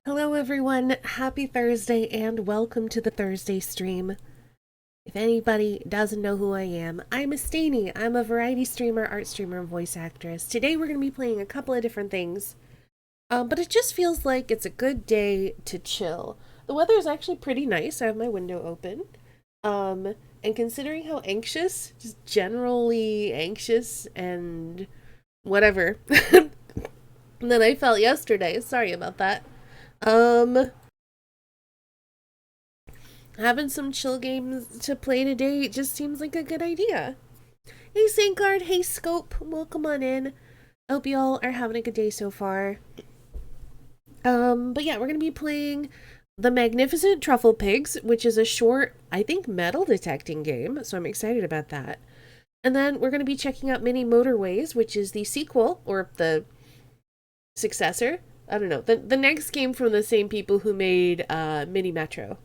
Hello everyone, happy Thursday and welcome to the Thursday stream. If anybody doesn't know who I am, I'm Estani. I'm a variety streamer, art streamer, and voice actress. Today we're going to be playing a couple of different things, but it just feels like it's a good day to chill. The weather is actually pretty nice. I have my window open. And considering how anxious, just generally anxious and whatever, that I felt yesterday, sorry about that. Um, Having some chill games to play today just seems like a good idea. Hey Sankard, hey Scope, welcome on in. I hope you all are having a good day so far. But yeah, we're gonna be playing The Magnificent Trufflepigs, which is a short, I think, metal detecting game, so I'm excited about that. And then we're gonna be checking out Mini Motorways, which is the sequel, or the successor. I don't know. The next game from the same people who made Mini Metro.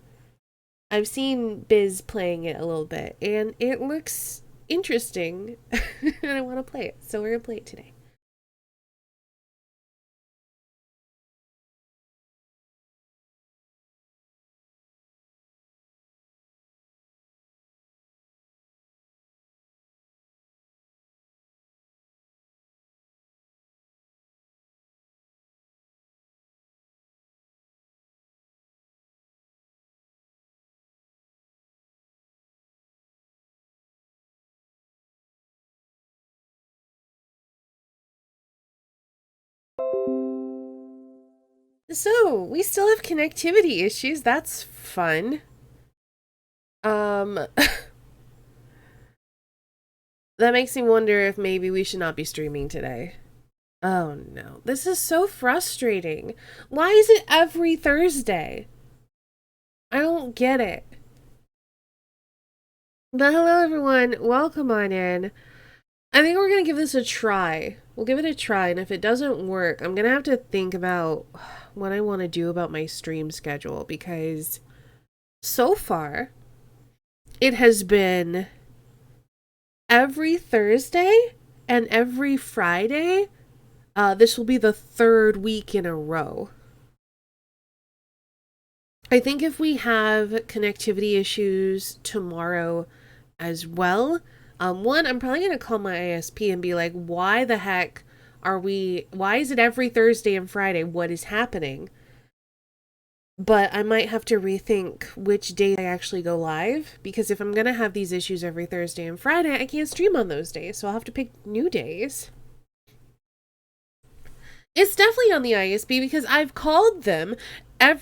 I've seen Biz playing it a little bit, and it looks interesting, and I want to play it, so we're going to play it today. So, we still have connectivity issues, that's fun. That makes me wonder if maybe we should not be streaming today. Oh no, this is so frustrating. Why is it every Thursday? I don't get it. But hello everyone, welcome on in. I think we're gonna give this a try. We'll give it a try, and if it doesn't work, I'm gonna have to think about what I want to do about my stream schedule, because so far it has been every Thursday and every Friday. This will be the third week in a row. I think if we have connectivity issues tomorrow as well, one, I'm probably going to call my ISP and be like, why the heck why is it every Thursday and Friday? What is happening? But I might have to rethink which days I actually go live, because if I'm going to have these issues every Thursday and Friday, I can't stream on those days, so I'll have to pick new days. It's definitely on the ISP because I've called them and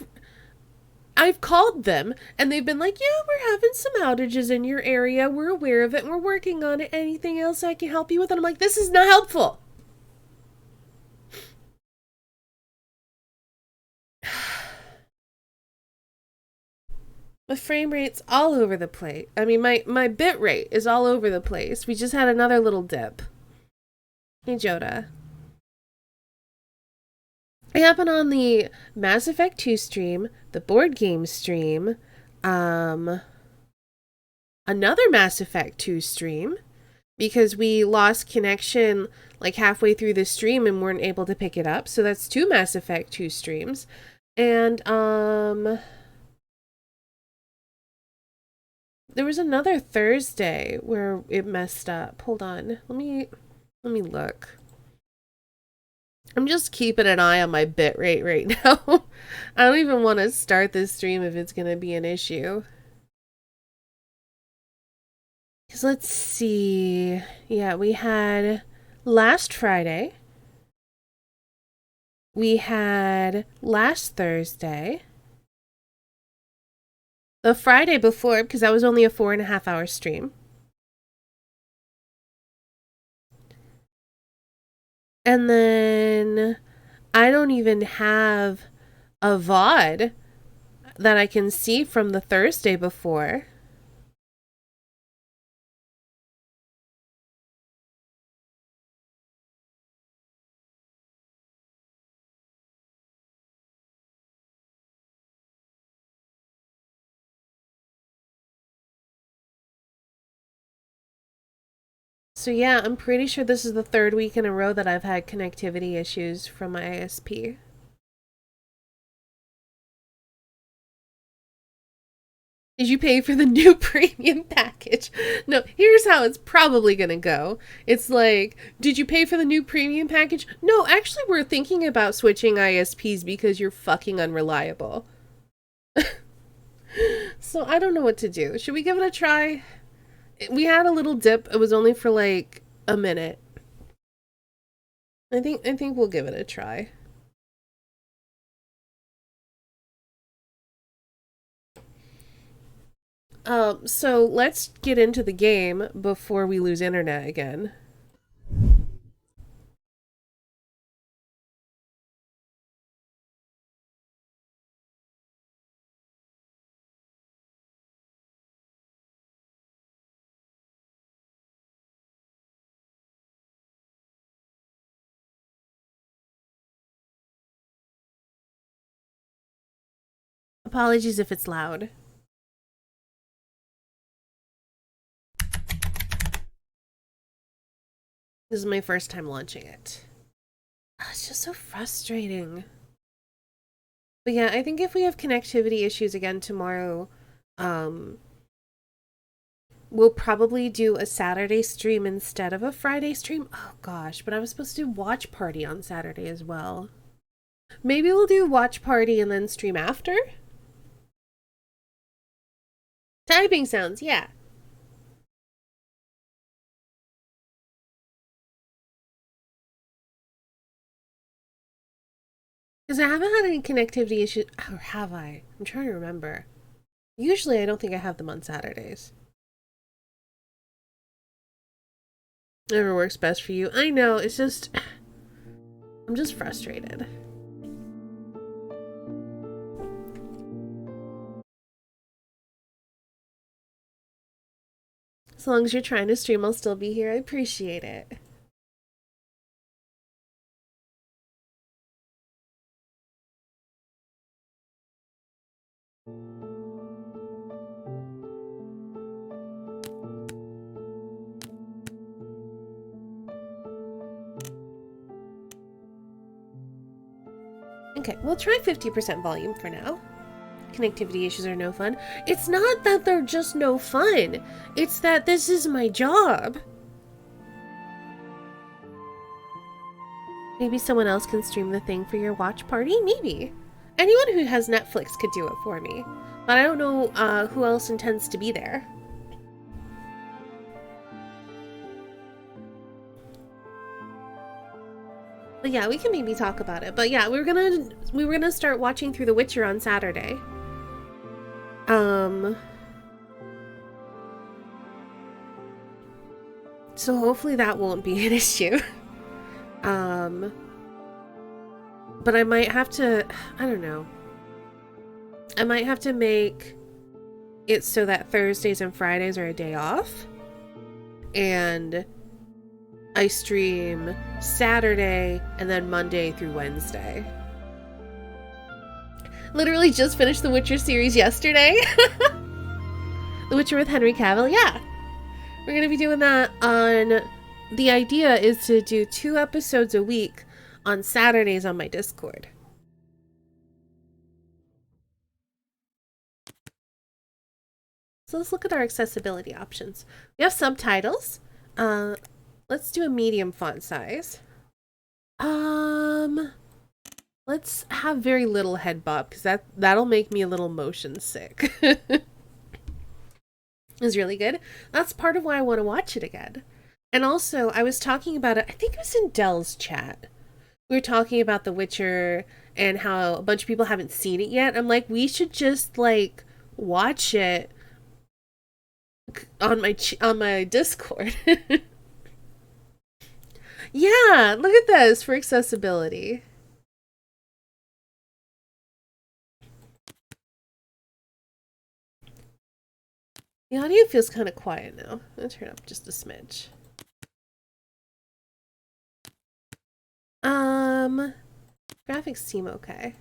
they've been like, yeah, we're having some outages in your area. We're aware of it and we're working on it. Anything else I can help you with? And I'm like, this is not helpful. My frame rate's all over the place. I mean, my bit rate is all over the place. We just had another little dip. Hey, Joda. I happen on the Mass Effect 2 stream, the board game stream, another Mass Effect 2 stream, because we lost connection like halfway through the stream and weren't able to pick it up. So that's two Mass Effect 2 streams. And there was another Thursday where it messed up. Hold on. Let me look. I'm just keeping an eye on my bit rate right now. I don't even want to start this stream if it's going to be an issue. Because let's see. Yeah, we had last Friday. We had last Thursday. The Friday before, because that was only a 4.5 hour stream. And then I don't even have a VOD that I can see from the Thursday before. So yeah, I'm pretty sure this is the third week in a row that I've had connectivity issues from my ISP. Did you pay for the new premium package? No, here's how it's probably gonna go. It's like, did you pay for the new premium package? No, actually, we're thinking about switching ISPs because you're fucking unreliable. So I don't know what to do. Should we give it a try? We had a little dip. It was only for like a minute. I think we'll give it a try. So let's get into the game before we lose internet again. Apologies if it's loud. This is my first time launching it. It's just so frustrating. But yeah, I think if we have connectivity issues again tomorrow, we'll probably do a Saturday stream instead of a Friday stream. Oh gosh, but I was supposed to do watch party on Saturday as well. Maybe we'll do watch party and then stream after? Typing sounds, yeah. Because I haven't had any connectivity issues. Or have I? I'm trying to remember. Usually I don't think I have them on Saturdays. Whatever works best for you. I know, it's just... I'm just frustrated. As long as you're trying to stream, I'll still be here. I appreciate it. Okay, we'll try 50% volume for now. Connectivity issues are no fun. It's not that they're just no fun. It's that this is my job. Maybe someone else can stream the thing for your watch party? Maybe. Anyone who has Netflix could do it for me. But I don't know who else intends to be there. But yeah, we can maybe talk about it. But yeah, we were gonna start watching through The Witcher on Saturday. So hopefully that won't be an issue. But I might have to, I don't know. I might have to make it so that Thursdays and Fridays are a day off. And I stream Saturday and then Monday through Wednesday. Literally just finished the Witcher series yesterday. The Witcher with Henry Cavill, yeah. We're gonna be doing that on... The idea is to do 2 episodes a week on Saturdays on my Discord. So let's look at our accessibility options. We have subtitles. Let's do a medium font size. Let's have very little head bob because that'll make me a little motion sick. It's really good. That's part of why I want to watch it again. And also, I was talking about it, I think it was in Dell's chat. We were talking about The Witcher and how a bunch of people haven't seen it yet. I'm like, we should just like watch it on my Discord. Yeah, look at this for accessibility. The audio feels kind of quiet now. I'm gonna turn up just a smidge. Graphics seem okay.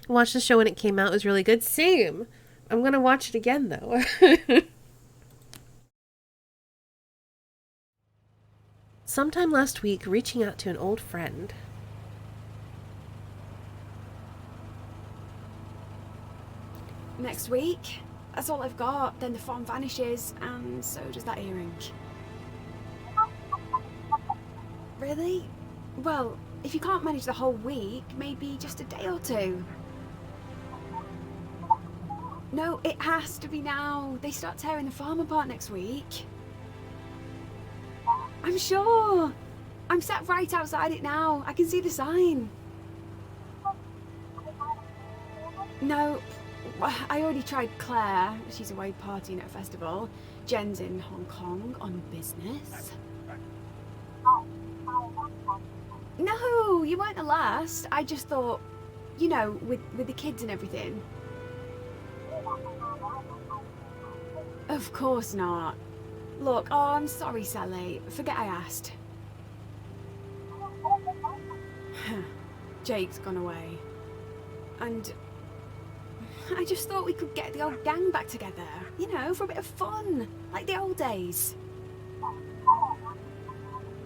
Watched the show when it came out. It was really good. Same. I'm gonna watch it again though. Sometime last week, reaching out to an old friend. Next week. That's all I've got. Then the farm vanishes, and so does that earring. Really? Well, if you can't manage the whole week, maybe just a day or two. No, it has to be now. They start tearing the farm apart next week. I'm sure. I'm sat right outside it now. I can see the sign. No, I already tried Claire. She's away partying at a festival. Jen's in Hong Kong on business. No, you weren't the last. I just thought, you know, with the kids and everything. Of course not. Look, oh, I'm sorry, Sally. Forget I asked. Jake's gone away. And I just thought we could get the old gang back together. You know, for a bit of fun. Like the old days.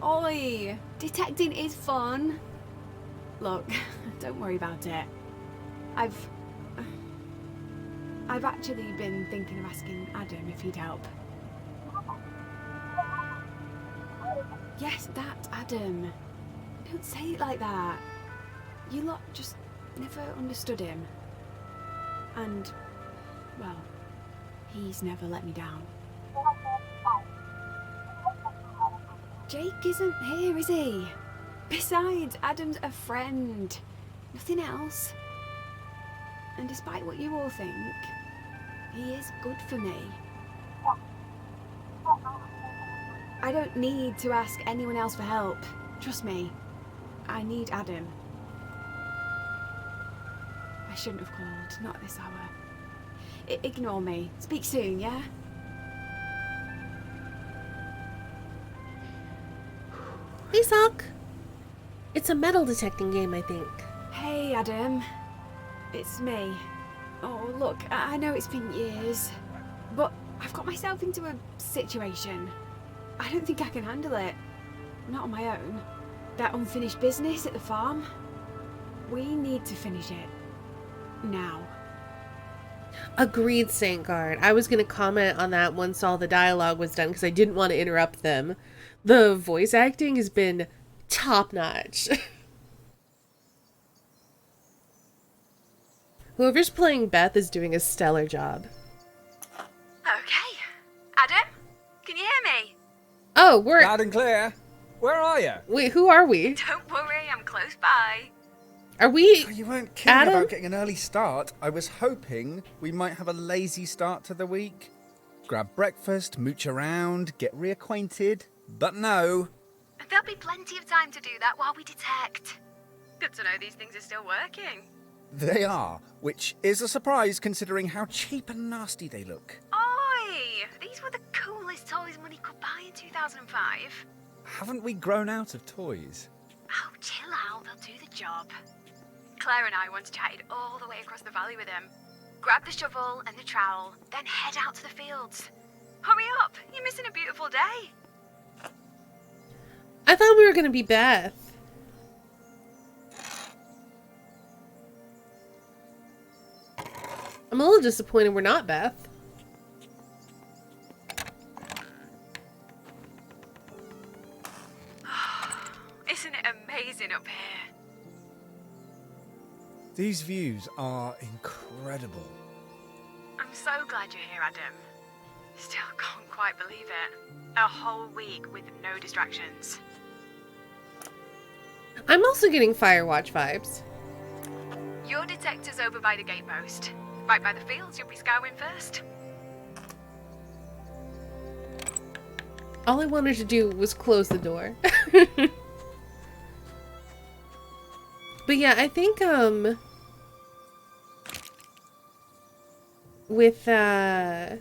Oi! Detecting is fun. Look, don't worry about it. I've actually been thinking of asking Adam if he'd help. Yes, that Adam. Don't say it like that. You lot just never understood him. And, well, he's never let me down. Jake isn't here, is he? Besides, Adam's a friend. Nothing else. And despite what you all think, he is good for me. I don't need to ask anyone else for help. Trust me. I need Adam. I shouldn't have called. Not at this hour. Ignore me. Speak soon, yeah? Hey, Sock. It's a metal detecting game, I think. Hey, Adam. It's me. Oh, look, I know it's been years, but I've got myself into a situation. I don't think I can handle it. Not on my own. That unfinished business at the farm. We need to finish it. Now. Agreed, Saintguard. I was going to comment on that once all the dialogue was done because I didn't want to interrupt them. The voice acting has been top-notch. Whoever's playing Beth is doing a stellar job. Okay. Adam? Can you hear me? Oh, we're... Loud and clear. Where are you? Wait, who are we? Don't worry, I'm close by. Are we... Oh, you weren't kidding Adam? about getting an early start. I was hoping we might have a lazy start to the week. Grab breakfast, mooch around, get reacquainted. But no. There'll be plenty of time to do that while we detect. Good to know these things are still working. They are, which is a surprise considering how cheap and nasty they look. Oi! These were the coolest toys money could buy in 2005. Haven't we grown out of toys? Oh, chill out, they'll do the job. Claire and I once chatted all the way across the valley with him. Grab the shovel and the trowel, then head out to the fields. Hurry up, you're missing a beautiful day. I thought we were going to be Beth. I'm a little disappointed we're not Beth. Isn't it amazing up here? These views are incredible. I'm so glad you're here, Adam. Still can't quite believe it. A whole week with no distractions. I'm also getting Firewatch vibes. Your detector's over by the gatepost. Right by the fields, you'll be scouring first. All I wanted to do was close the door. But yeah, I think, with, the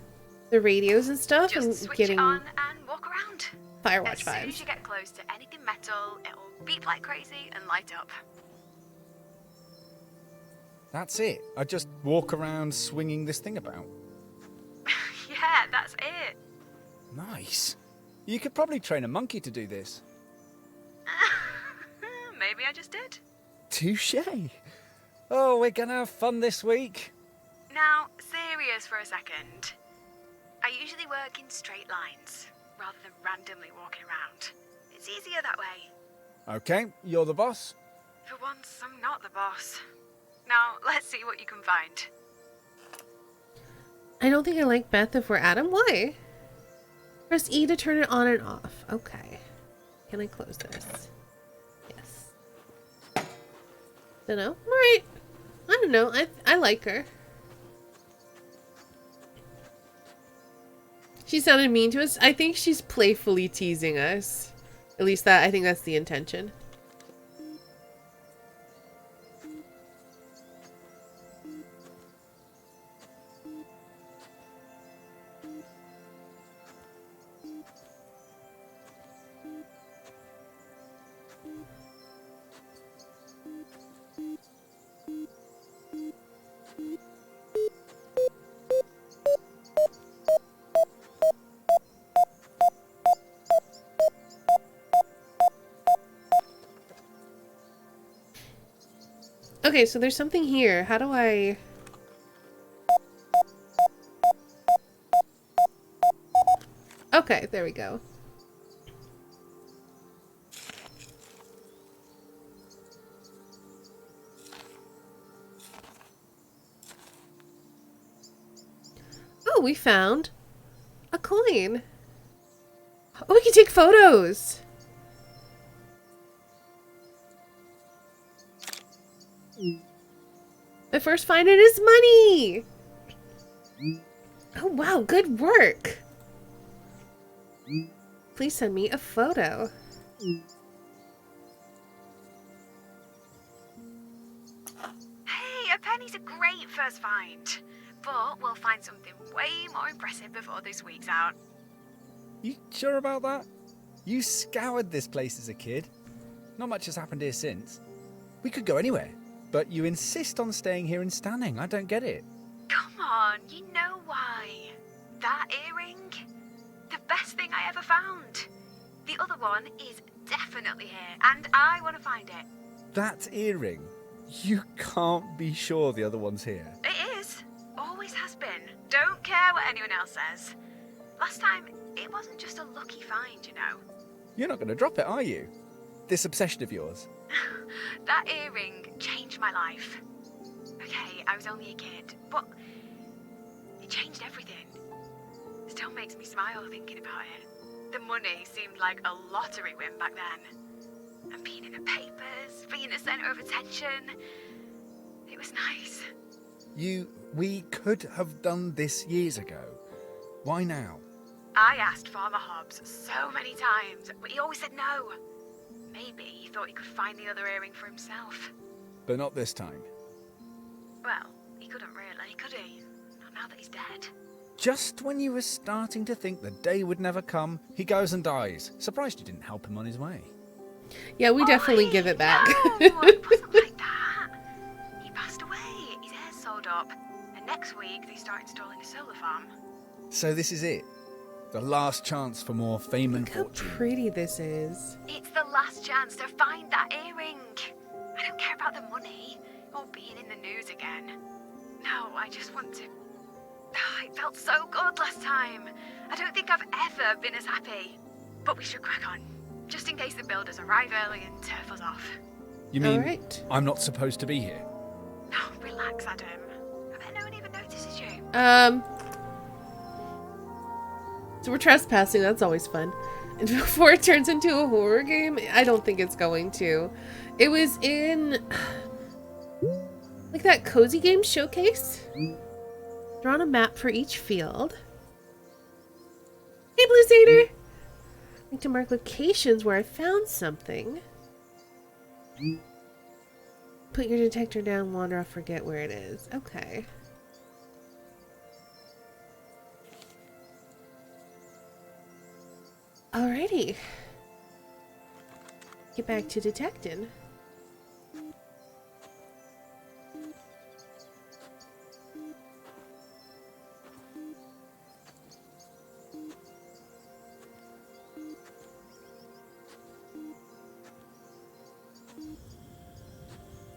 radios and stuff, Just I'm switch getting it on and walk around. Firewatch As soon vibes. as you get close to anything metal, it'll beep like crazy and light up. That's it. I just walk around swinging this thing about. Yeah, that's it. Nice. You could probably train a monkey to do this. Maybe I just did. Touche. Oh, we're gonna have fun this week. Now, serious for a second? I usually work in straight lines, rather than randomly walking around. It's easier that way. Okay, you're the boss. For once, I'm not the boss. Now, let's see what you can find. I don't think I like Beth if we're Adam. Why? Press E to turn it on and off. Okay. Can I close this? Yes. Don't know. Alright. I don't know. I like her. She sounded mean to us. I think she's playfully teasing us. At least I think that's the intention. Okay, so there's something here. How do I... Okay, there we go. Oh, we found a coin. Oh, we can take photos. My first find it is money. Oh, wow, good work. Please send me a photo. Hey, a penny's a great first find. But we'll find something way more impressive before this week's out. You sure about that? You scoured this place as a kid. Not much has happened here since. We could go anywhere, but you insist on staying here and standing. I don't get it. Come on, you know why. That earring? The best thing I ever found. The other one is definitely here, and I want to find it. That earring? You can't be sure the other one's here. It is. Always has been. Don't care what anyone else says. Last time, it wasn't just a lucky find, you know. You're not going to drop it, are you? This obsession of yours. That earring changed my life. Okay, I was only a kid, but it changed everything. Still makes me smile thinking about it. The money seemed like a lottery win back then. And being in the papers, being the centre of attention, it was nice. We could have done this years ago. Why now? I asked Farmer Hobbs so many times, but he always said no. Maybe he thought he could find the other earring for himself. But not this time. Well, he couldn't really, could he? Not now that he's dead. Just when you were starting to think the day would never come, he goes and dies. Surprised you didn't help him on his way. Yeah, we definitely give it back. No, it wasn't like that. He passed away, his hair's sold up, and next week they start installing a solar farm. So this is it. The last chance for more fame and Look how fortune. pretty this is. It's the last chance to find that earring. I don't care about the money or being in the news again. No, I just want to... It felt so good last time. I don't think I've ever been as happy. But we should crack on, just in case the builders arrive early and turf us off. You mean Alright. I'm not supposed to be here? Oh, relax, Adam. I bet no one even notices you. So we're trespassing, that's always fun. And before it turns into a horror game, I don't think it's going to. It was in... like that cozy game showcase? Draw on a map for each field. Hey, Blue Satyr! I need to mark locations where I found something. Put your detector down, wander off, forget where it is. Okay. Alrighty. Get back to detecting.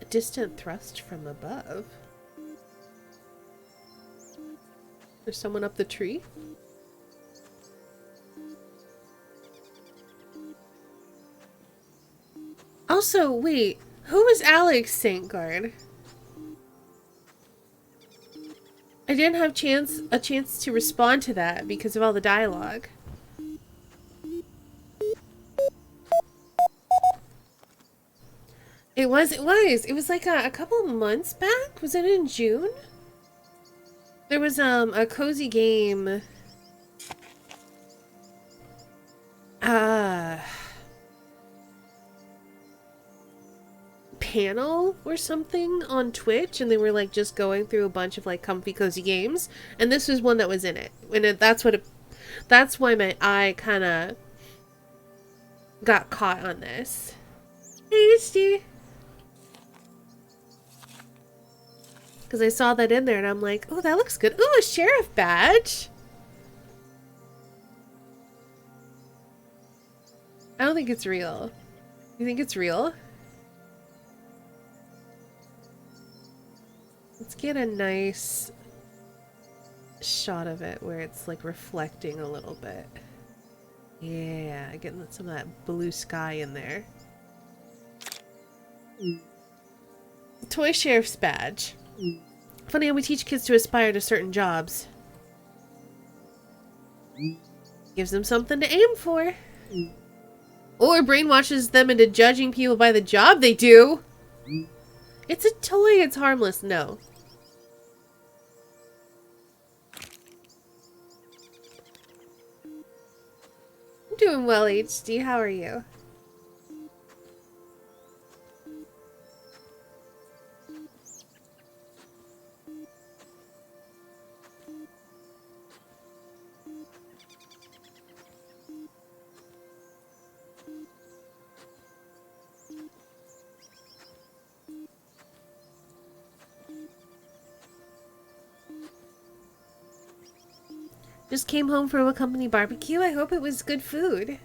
A distant thrust from above. There's someone up the tree. Also, wait, who was Alex Saintguard? I didn't have a chance to respond to that because of all the dialogue. It was. It was like a couple of months back. Was it in June? There was a cozy game. Panel or something on Twitch, and they were like just going through a bunch of like comfy cozy games, and this was one that was in it. And that's why my eye kind of got caught on this. Hey, Steve. Because I saw that in there and I'm like, oh, that looks good. Ooh, a sheriff badge. I don't think it's real. You think it's real? Let's get a nice shot of it where it's like reflecting a little bit. Yeah, getting some of that blue sky in there. Toy sheriff's badge. Funny how we teach kids to aspire to certain jobs. Gives them something to aim for. Or brainwashes them into judging people by the job they do. It's a toy, it's harmless. No. I'm doing well, HD. How are you? Just came home from a company barbecue. I hope it was good food.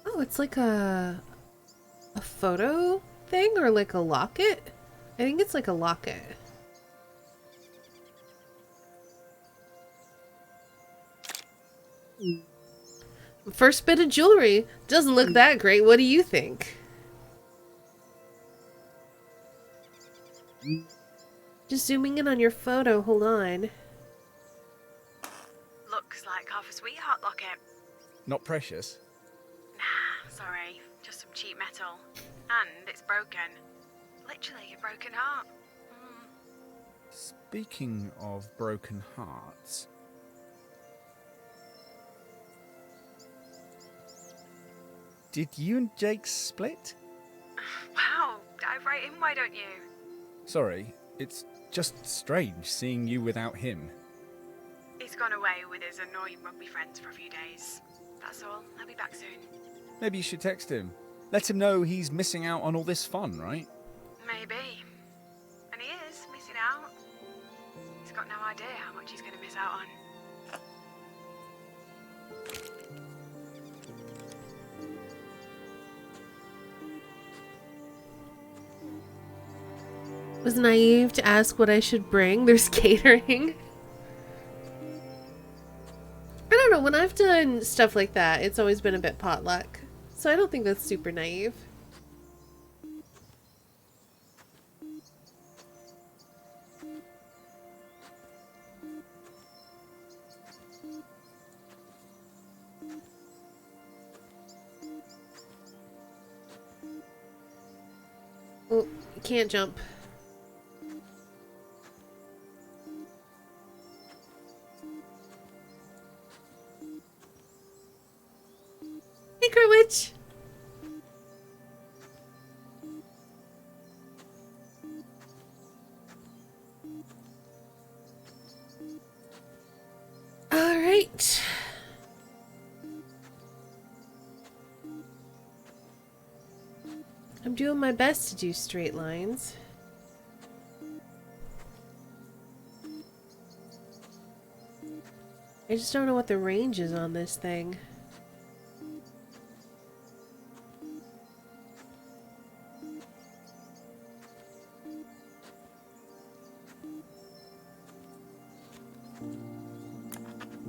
Oh, it's like a photo thing or like a locket? I think it's like a locket. First bit of jewelry. Doesn't look that great. What do you think? Just zooming in on your photo. Hold on. Looks like half a sweetheart locket. Not precious. Nah, sorry. Just some cheap metal. And it's broken. Literally a broken heart. Speaking of broken hearts... Did you and Jake split? Wow, dive right in, why don't you? Sorry, it's just strange seeing you without him. He's gone away with his annoying rugby friends for a few days. That's all. I'll be back soon. Maybe you should text him. Let him know he's missing out on all this fun, right? Maybe. And he is missing out. He's got no idea how much he's going to miss out on. Was naive to ask what I should bring. There's catering. I don't know, when I've done stuff like that, it's always been a bit potluck. So I don't think that's super naive. Oh, you can't jump. Hey, Kerwitch! Alright. I'm doing my best to do straight lines. I just don't know what the range is on this thing.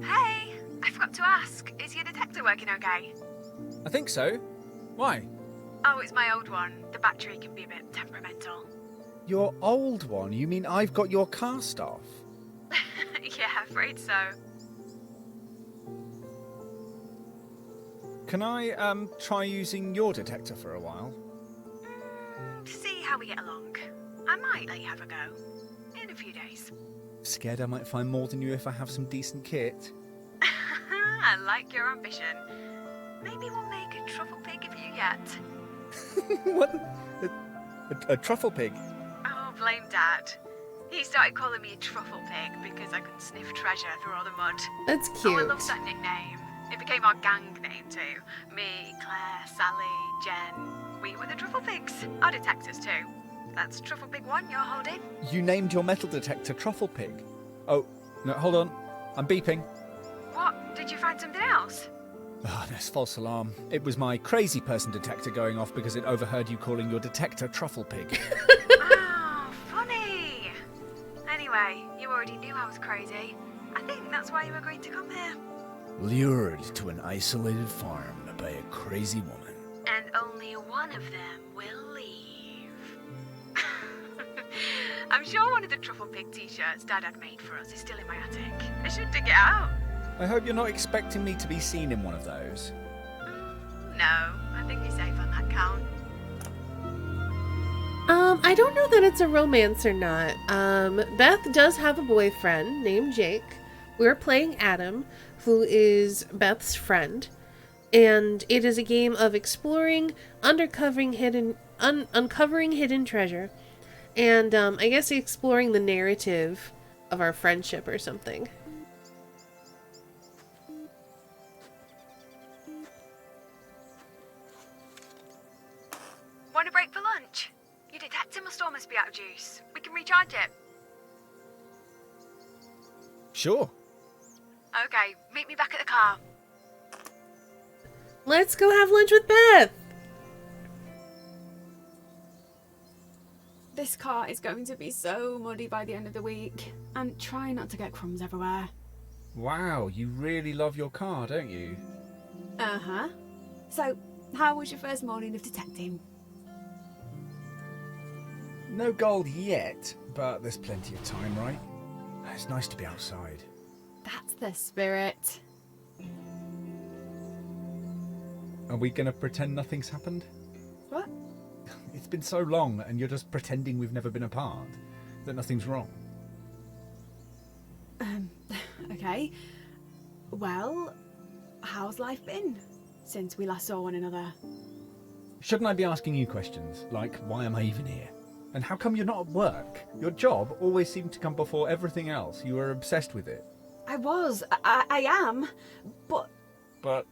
Hey, I forgot to ask. Is your detector working okay? I think so. Why? Oh, it's my old one. The battery can be a bit temperamental. Your old one? You mean I've got your cast off? Yeah, afraid so. Can I, try using your detector for a while? See how we get along. I might let you have a go. In a few days. Scared I might find more than you if I have some decent kit? I like your ambition. Maybe we'll make a truffle pig of you yet. What? A truffle pig? Oh, blame Dad. He started calling me a truffle pig because I could sniff treasure through all the mud. That's Oh, I cute. love that nickname. It became our gang name too. Me, Claire, Sally, Jen. We were the Trufflepigs. Our detectors too. That's Truffle Pig 1 you're holding. You named your metal detector Truffle Pig. Oh, no, hold on. I'm beeping. What? Did you find something else? Ah, there's false alarm. It was my crazy person detector going off because it overheard you calling your detector Truffle Pig. Oh, funny. Anyway, you already knew I was crazy. I think that's why you agreed to come here. Lured to an isolated farm by a crazy woman. And only one of them will leave. I'm sure one of the Truffle Pig t-shirts Dad had made for us is still in my attic. I should dig it out. I hope you're not expecting me to be seen in one of those. No, I think you're safe on that count. I don't know that it's a romance or not. Beth does have a boyfriend named Jake. We're playing Adam, who is Beth's friend. And it is a game of exploring, uncovering hidden treasure. And I guess exploring the narrative of our friendship or something. Want a break for lunch? Your detector must almost be out of juice. We can recharge it. Sure. Okay, meet me back at the car. Let's go have lunch with Beth! This car is going to be so muddy by the end of the week. And try not to get crumbs everywhere. Wow, you really love your car, don't you? Uh-huh. So, how was your first morning of detecting? No gold yet, but there's plenty of time, right? It's nice to be outside. That's the spirit. Are we gonna pretend nothing's happened? What? It's been so long and you're just pretending we've never been apart, that nothing's wrong. Okay. Well, how's life been since we last saw one another? Shouldn't I be asking you questions, like why am I even here? And how come you're not at work? Your job always seemed to come before everything else. You were obsessed with it. I am, but But...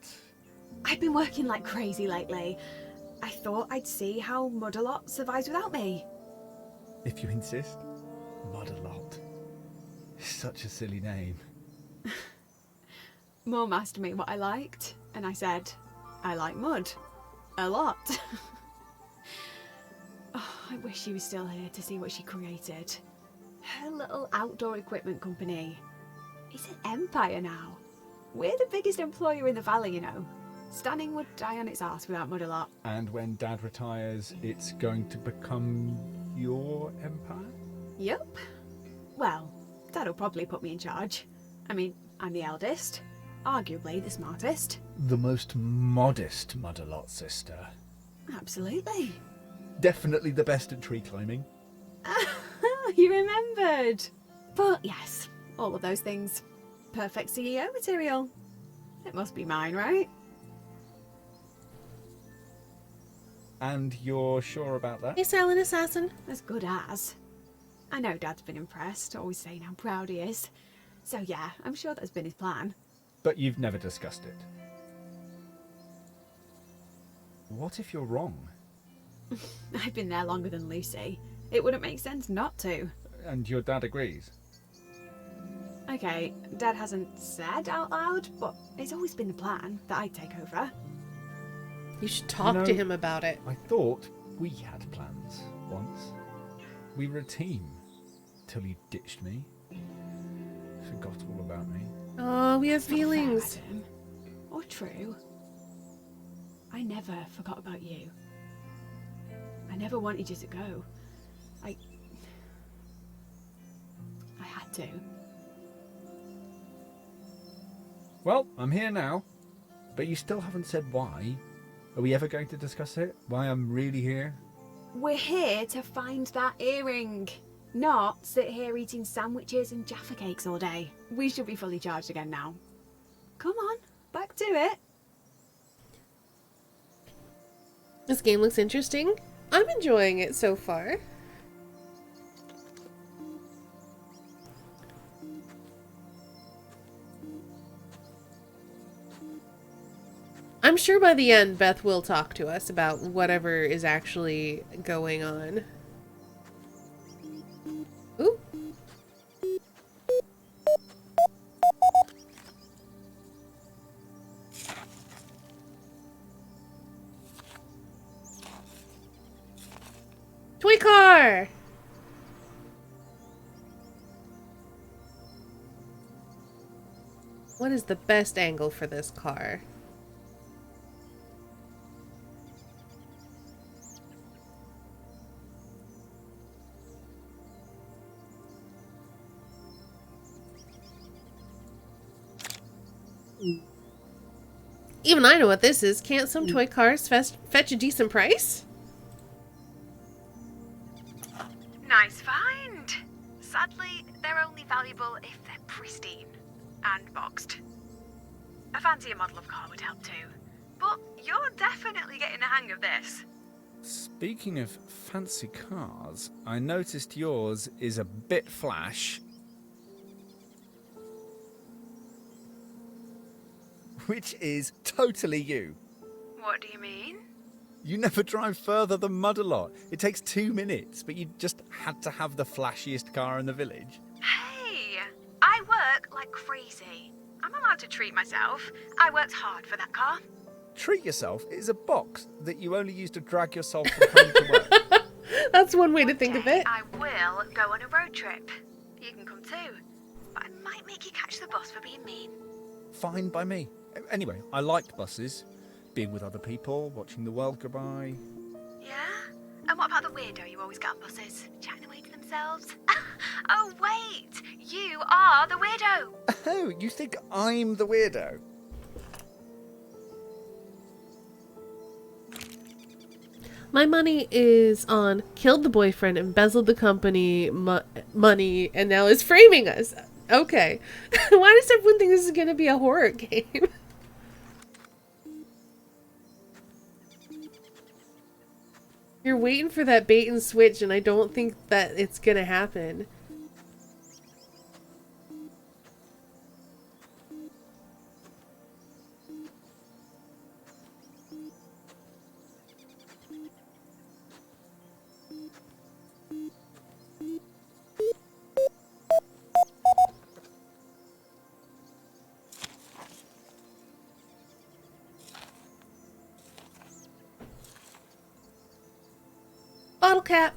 I've been working like crazy lately. I thought I'd see how Mud-a-Lot survives without me. if you insist, Mud-a-Lot. Such a silly name. Mum asked me what I liked, and I said, I like mud. A lot. Oh, I wish she was still here to see what she created. Her little outdoor equipment company. It's an empire now. We're the biggest employer in the valley, you know. Stanning would die on its arse without Mud-a-Lot. And when Dad retires, it's going to become your empire? Yep. Well, Dad'll probably put me in charge. I mean, I'm the eldest. Arguably the smartest. The most modest Mud-a-Lot sister. Absolutely. Definitely the best at tree climbing. You remembered. But yes, all of those things. Perfect CEO material. It must be mine, right? And you're sure about that? Hey, Silent Assassin. As good as. I know Dad's been impressed, always saying how proud he is. So yeah, I'm sure that's been his plan. But you've never discussed it. What if you're wrong? I've been there longer than Lucy. It wouldn't make sense not to. And your dad agrees? Okay, Dad hasn't said out loud, but it's always been the plan that I'd take over. You should talk to him about it. I thought we had plans once. We were a team. Till you ditched me. Forgot all about me. Oh, we have It's not fair, feelings. Adam. Or true. I never forgot about you. I never wanted you to go. I had to. Well, I'm here now. But you still haven't said why. Are we ever going to discuss it? Why I'm really here? We're here to find that earring. Not sit here eating sandwiches and Jaffa cakes all day. We should be fully charged again now. Come on, back to it. This game looks interesting. I'm enjoying it so far. I'm sure by the end, Beth will talk to us about whatever is actually going on. Ooh. Toy car! What is the best angle for this car? Even I know what this is. Can't some toy cars fetch a decent price? Nice find. Sadly, they're only valuable if they're pristine and boxed. A fancier model of car would help too. But you're definitely getting the hang of this. Speaking of fancy cars, I noticed yours is a bit flash. Which is totally you. What do you mean? You never drive further than Mud-a-Lot. It takes 2 minutes, but you just had to have the flashiest car in the village. Hey, I work like crazy. I'm allowed to treat myself. I worked hard for that car. Treat yourself is a box that you only use to drag yourself from home to work. That's one way to think of it. I will go on a road trip. You can come too. But I might make you catch the bus for being mean. Fine by me. Anyway, I liked buses. Being with other people, watching the world go by. Yeah? And what about the weirdo you always get on buses? Chatting away to themselves? Oh, wait! You are the weirdo! Oh, you think I'm the weirdo? My money is on killed the boyfriend, embezzled the company money, and now is framing us. Okay. Why does everyone think this is going to be a horror game? You're waiting for that bait and switch, and I don't think that it's going to happen. Bottle cap.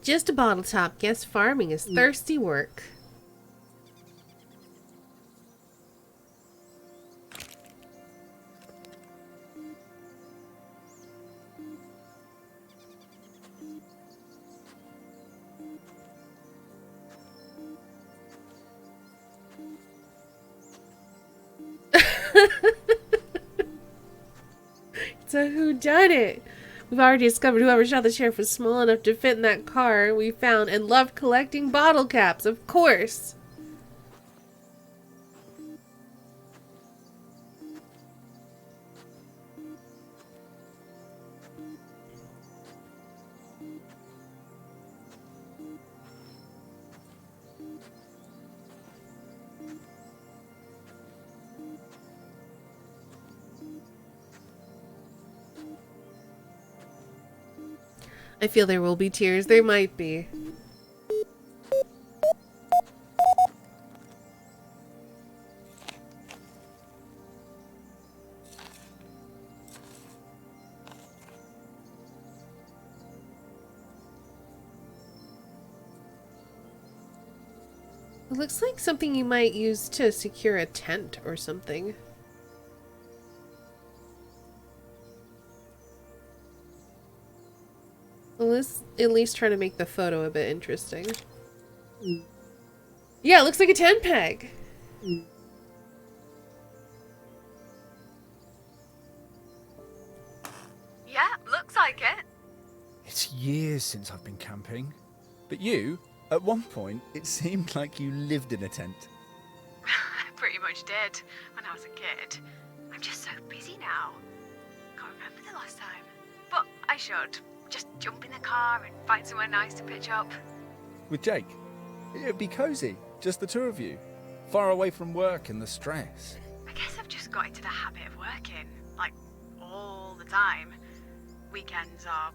Just a bottle top. Guess farming is thirsty work. It's a whodunit. We've already discovered whoever shot the sheriff was small enough to fit in that car we found and loved collecting bottle caps, of course. I feel there will be tears. There might be. It looks like something you might use to secure a tent or something. Well, let's at least try to make the photo a bit interesting. Yeah, it looks like a tent peg. Yeah, looks like it. It's years since I've been camping. But you, at one point, it seemed like you lived in a tent. I pretty much did when I was a kid. I'm just so busy now. Can't remember the last time. But I should. Just jump in the car and find somewhere nice to pitch up. With Jake? It'd be cozy, just the two of you. Far away from work and the stress. I guess I've just got into the habit of working, like, all the time. Weekends are,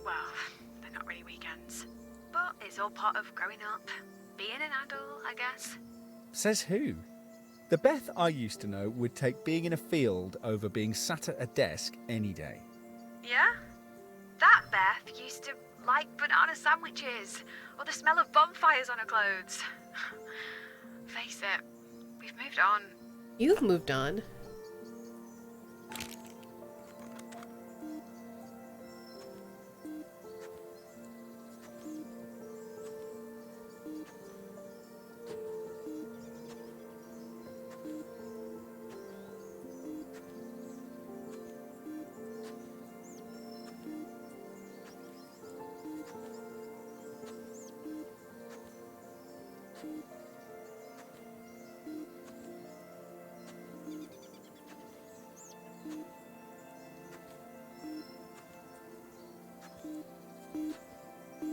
well, they're not really weekends. But it's all part of growing up. Being an adult, I guess. Says who? The Beth I used to know would take being in a field over being sat at a desk any day. Yeah? That Beth used to like banana sandwiches, or the smell of bonfires on her clothes. Face it, we've moved on. You've moved on.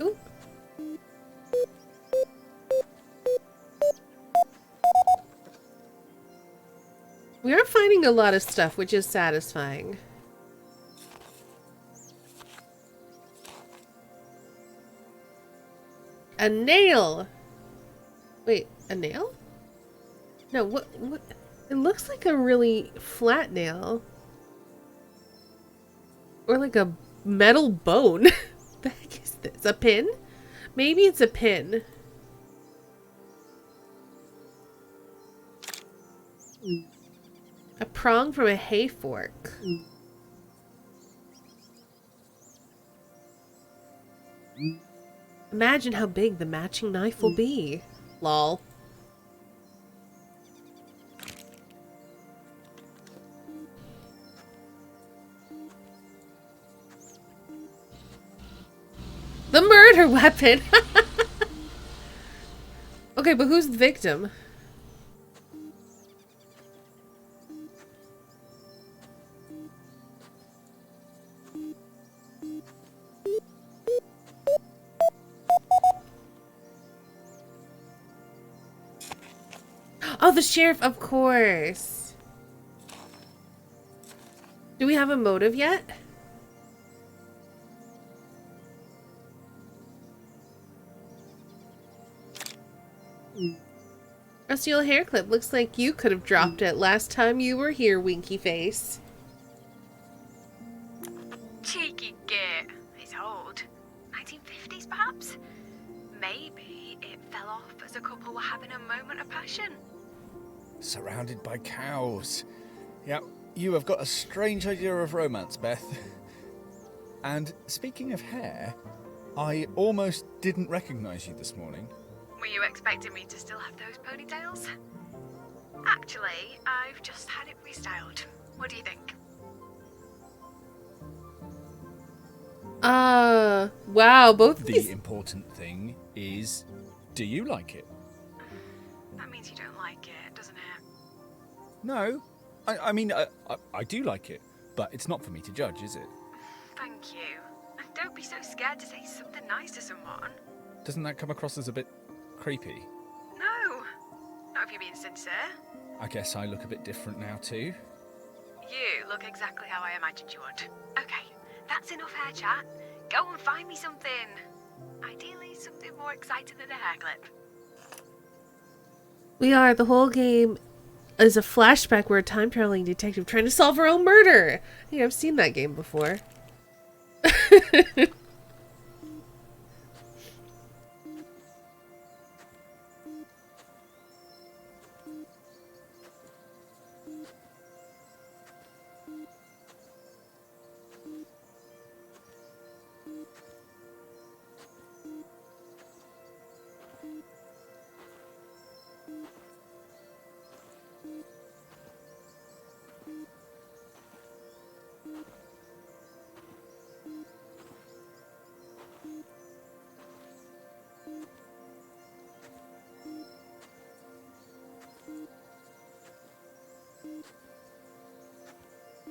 Ooh. We are finding a lot of stuff, which is satisfying. A nail! Wait, a nail? No, what? It looks like a really flat nail. Or like a metal bone. The heck is this? A pin? Maybe it's a pin. A prong from a hay fork. Imagine how big the matching knife will be. Lol. The murder weapon! Okay, but who's the victim? Oh, the sheriff, of course. Do we have a motive yet? A steel hair clip. Looks like you could have dropped it last time you were here, Winky Face. Cheeky git. It's old. 1950s, perhaps? Maybe it fell off as a couple were having a moment of passion. Surrounded by cows. Yeah, you have got a strange idea of romance, Beth. And speaking of hair, I almost didn't recognize you this morning. Were you expecting me to still have those ponytails? Actually, I've just had it restyled. What do you think? Wow, both of The these... important thing is, do you like it? That means you don't like it, doesn't it? No. I mean, I do like it, but it's not for me to judge, is it? Thank you. And don't be so scared to say something nice to someone. Doesn't that come across as a bit creepy? No. Not if you're being sincere. I guess I look a bit different now too. You look exactly how I imagined you would. Okay, that's enough hair chat. Go and find me something. Ideally, something more exciting than a hair clip. We are. The whole game is a flashback where a time traveling detective trying to solve her own murder. Hey, I've seen that game before.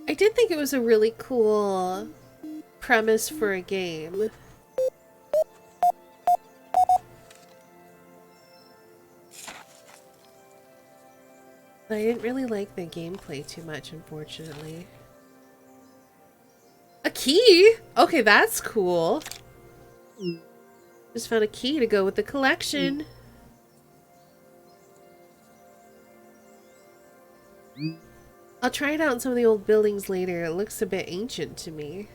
I did think it was a really cool premise for a game. But I didn't really like the gameplay too much, unfortunately. A key? Okay, that's cool. Just found a key to go with the collection. I'll try it out in some of the old buildings later. It looks a bit ancient to me.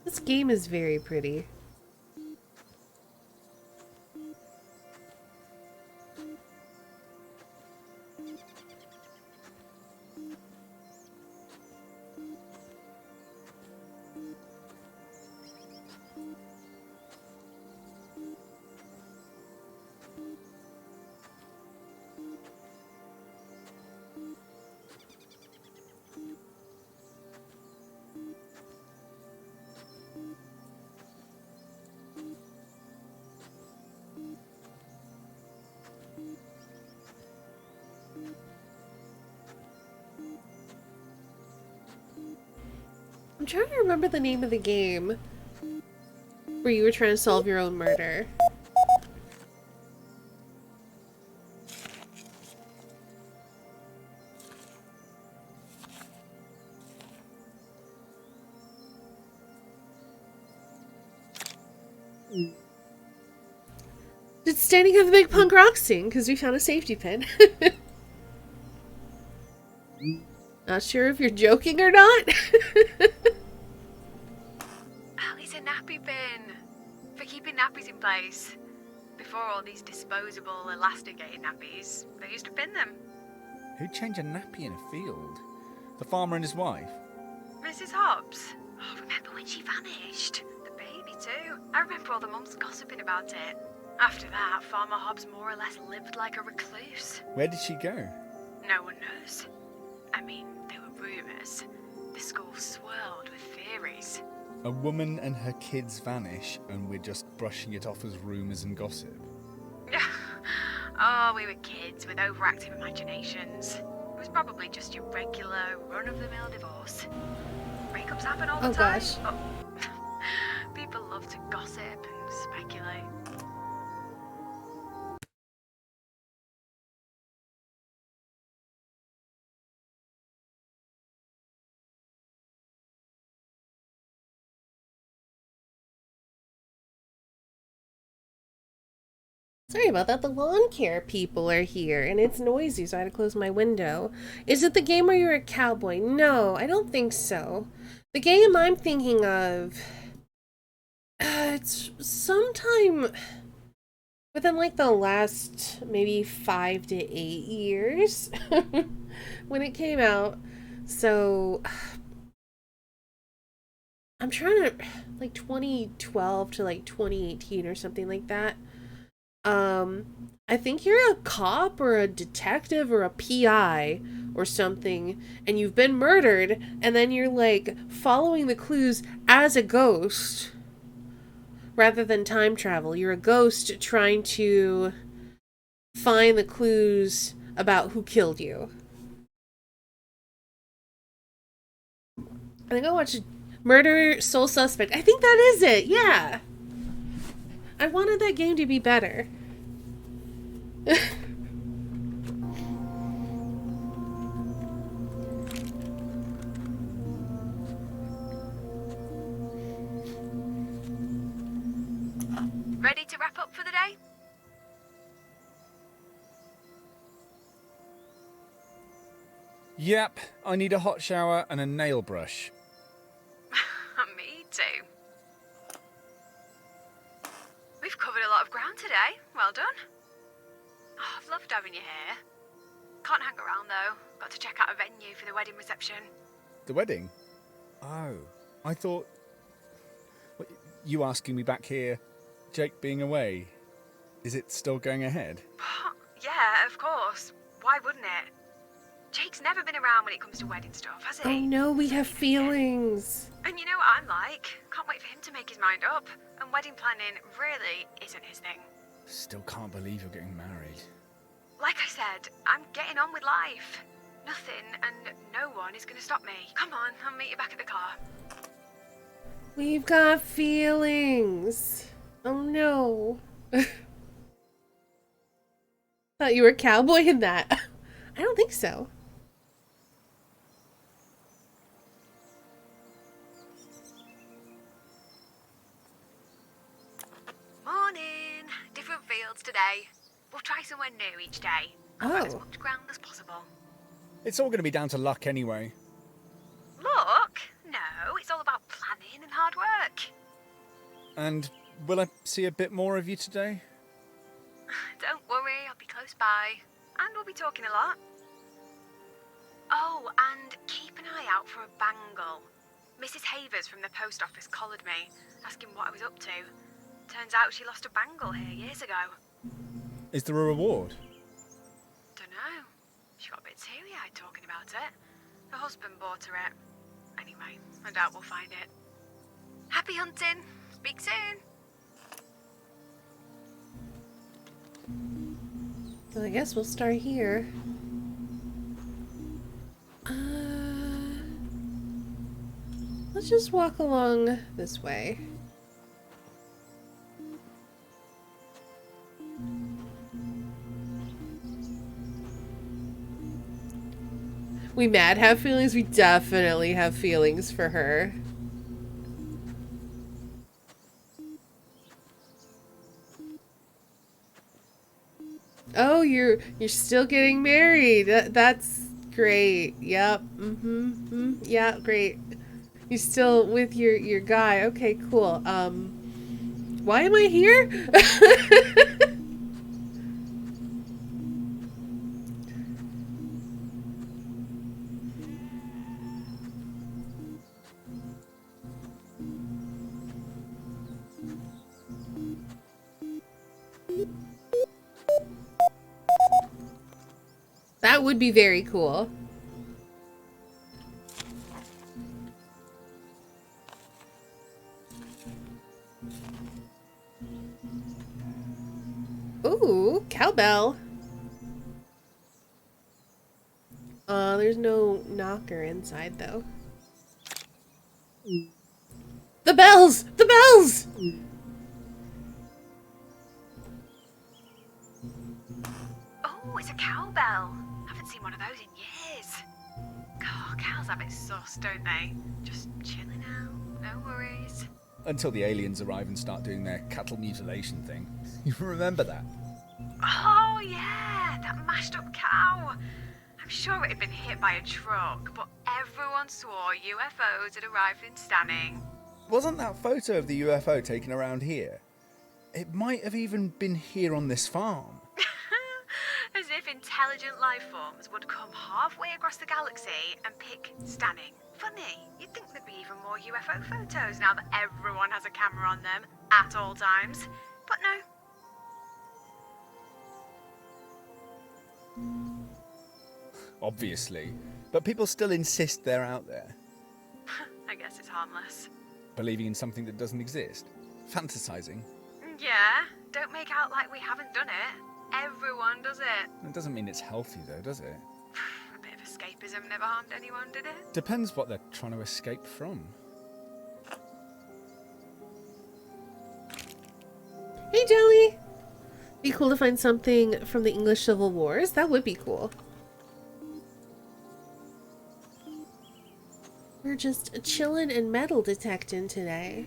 This game is very pretty. I'm trying to remember the name of the game where you were trying to solve your own murder. Did Standing have a big punk rock scene? Because we found a safety pin. Not sure if you're joking or not. It's a nappy bin for keeping nappies in place. Before all these disposable, elasticated nappies, they used to pin them. Who'd change a nappy in a field? The farmer and his wife? Mrs. Hobbs. Oh, remember when she vanished? The baby too. I remember all the mums gossiping about it. After that, Farmer Hobbs more or less lived like a recluse. Where did she go? No one knows. I mean, there were rumours. The school swirled with theories. A woman and her kids vanish, and we're just brushing it off as rumours and gossip. Oh, we were kids with overactive imaginations. It was probably just your regular, run-of-the-mill divorce. Breakups happen all the time. Gosh. Oh. People love to gossip and speculate. Sorry about that. The lawn care people are here and it's noisy, so I had to close my window. Is it the game where you're a cowboy? No, I don't think so. The game I'm thinking of... it's sometime within like the last maybe 5 to 8 years when it came out. So I'm trying to like 2012 to like 2018 or something like that. I think you're a cop or a detective or a PI or something, and you've been murdered, and then you're like following the clues as a ghost rather than time travel. You're a ghost trying to find the clues about who killed you. I think I watched Murder Soul Suspect. I think that is it. Yeah. I wanted that game to be better. Ready to wrap up for the day? Yep, I need a hot shower and a nail brush. Me too. We've covered a lot of ground today. Well done. Oh, I've loved having you here. Can't hang around though. Got to check out a venue for the wedding reception. The wedding? Oh, I thought... What, you asking me back here, Jake being away. Is it still going ahead? Yeah, of course. Why wouldn't it? Jake's never been around when it comes to wedding stuff, has he? Oh no, we have feelings. And you know what I'm like. Can't wait for him to make his mind up. And wedding planning really isn't his thing. Still can't believe you're getting married. Like I said, I'm getting on with life. Nothing and no one is going to stop me. Come on, I'll meet you back at the car. We've got feelings. Oh no. Thought you were a cowboy in that. I don't think so. Morning. Different fields today. We'll try somewhere new each day. Cover as Oh. much ground as possible. It's all going to be down to luck anyway. Look, no, it's all about planning and hard work. And will I see a bit more of you today? Don't worry, I'll be close by. And we'll be talking a lot. Oh, and keep an eye out for a bangle. Mrs. Havers from the post office collared me, asking what I was up to. Turns out she lost a bangle here years ago. Is there a reward? Dunno. She got a bit teary-eyed talking about it. Her husband bought her it. Anyway, I doubt we'll find it. Happy hunting! Speak soon! Well, I guess we'll start here. Let's just walk along this way. We mad have feelings? We definitely have feelings for her. Oh, you're still getting married. That's great. Yep. Yeah, great. You're still with your guy. Okay, cool. Why am I here? That would be very cool. Ooh, cowbell. There's no knocker inside though. The bells! The bells! Oh, it's a cowbell. Haven't seen one of those in years. God, cows have it sus, don't they? Just chilling out, no worries. Until the aliens arrive and start doing their cattle mutilation thing. You remember that? Oh, yeah, that mashed up cow. I'm sure it had been hit by a truck, but everyone swore UFOs had arrived in Stanning. Wasn't that photo of the UFO taken around here? It might have even been here on this farm. As if intelligent life forms would come halfway across the galaxy and pick Stanning. Funny, you'd think there'd be even more UFO photos now that everyone has a camera on them at all times. But no. Obviously. But people still insist they're out there. I guess it's harmless. Believing in something that doesn't exist. Fantasizing. Yeah, don't make out like we haven't done it. Everyone does it. It doesn't mean it's healthy though, does it? A bit of Escapism never harmed anyone, did it? Depends what they're trying to escape from. Hey, Jelly! Be cool to find something from the English Civil Wars. That would be cool. We're just chilling and metal detecting today.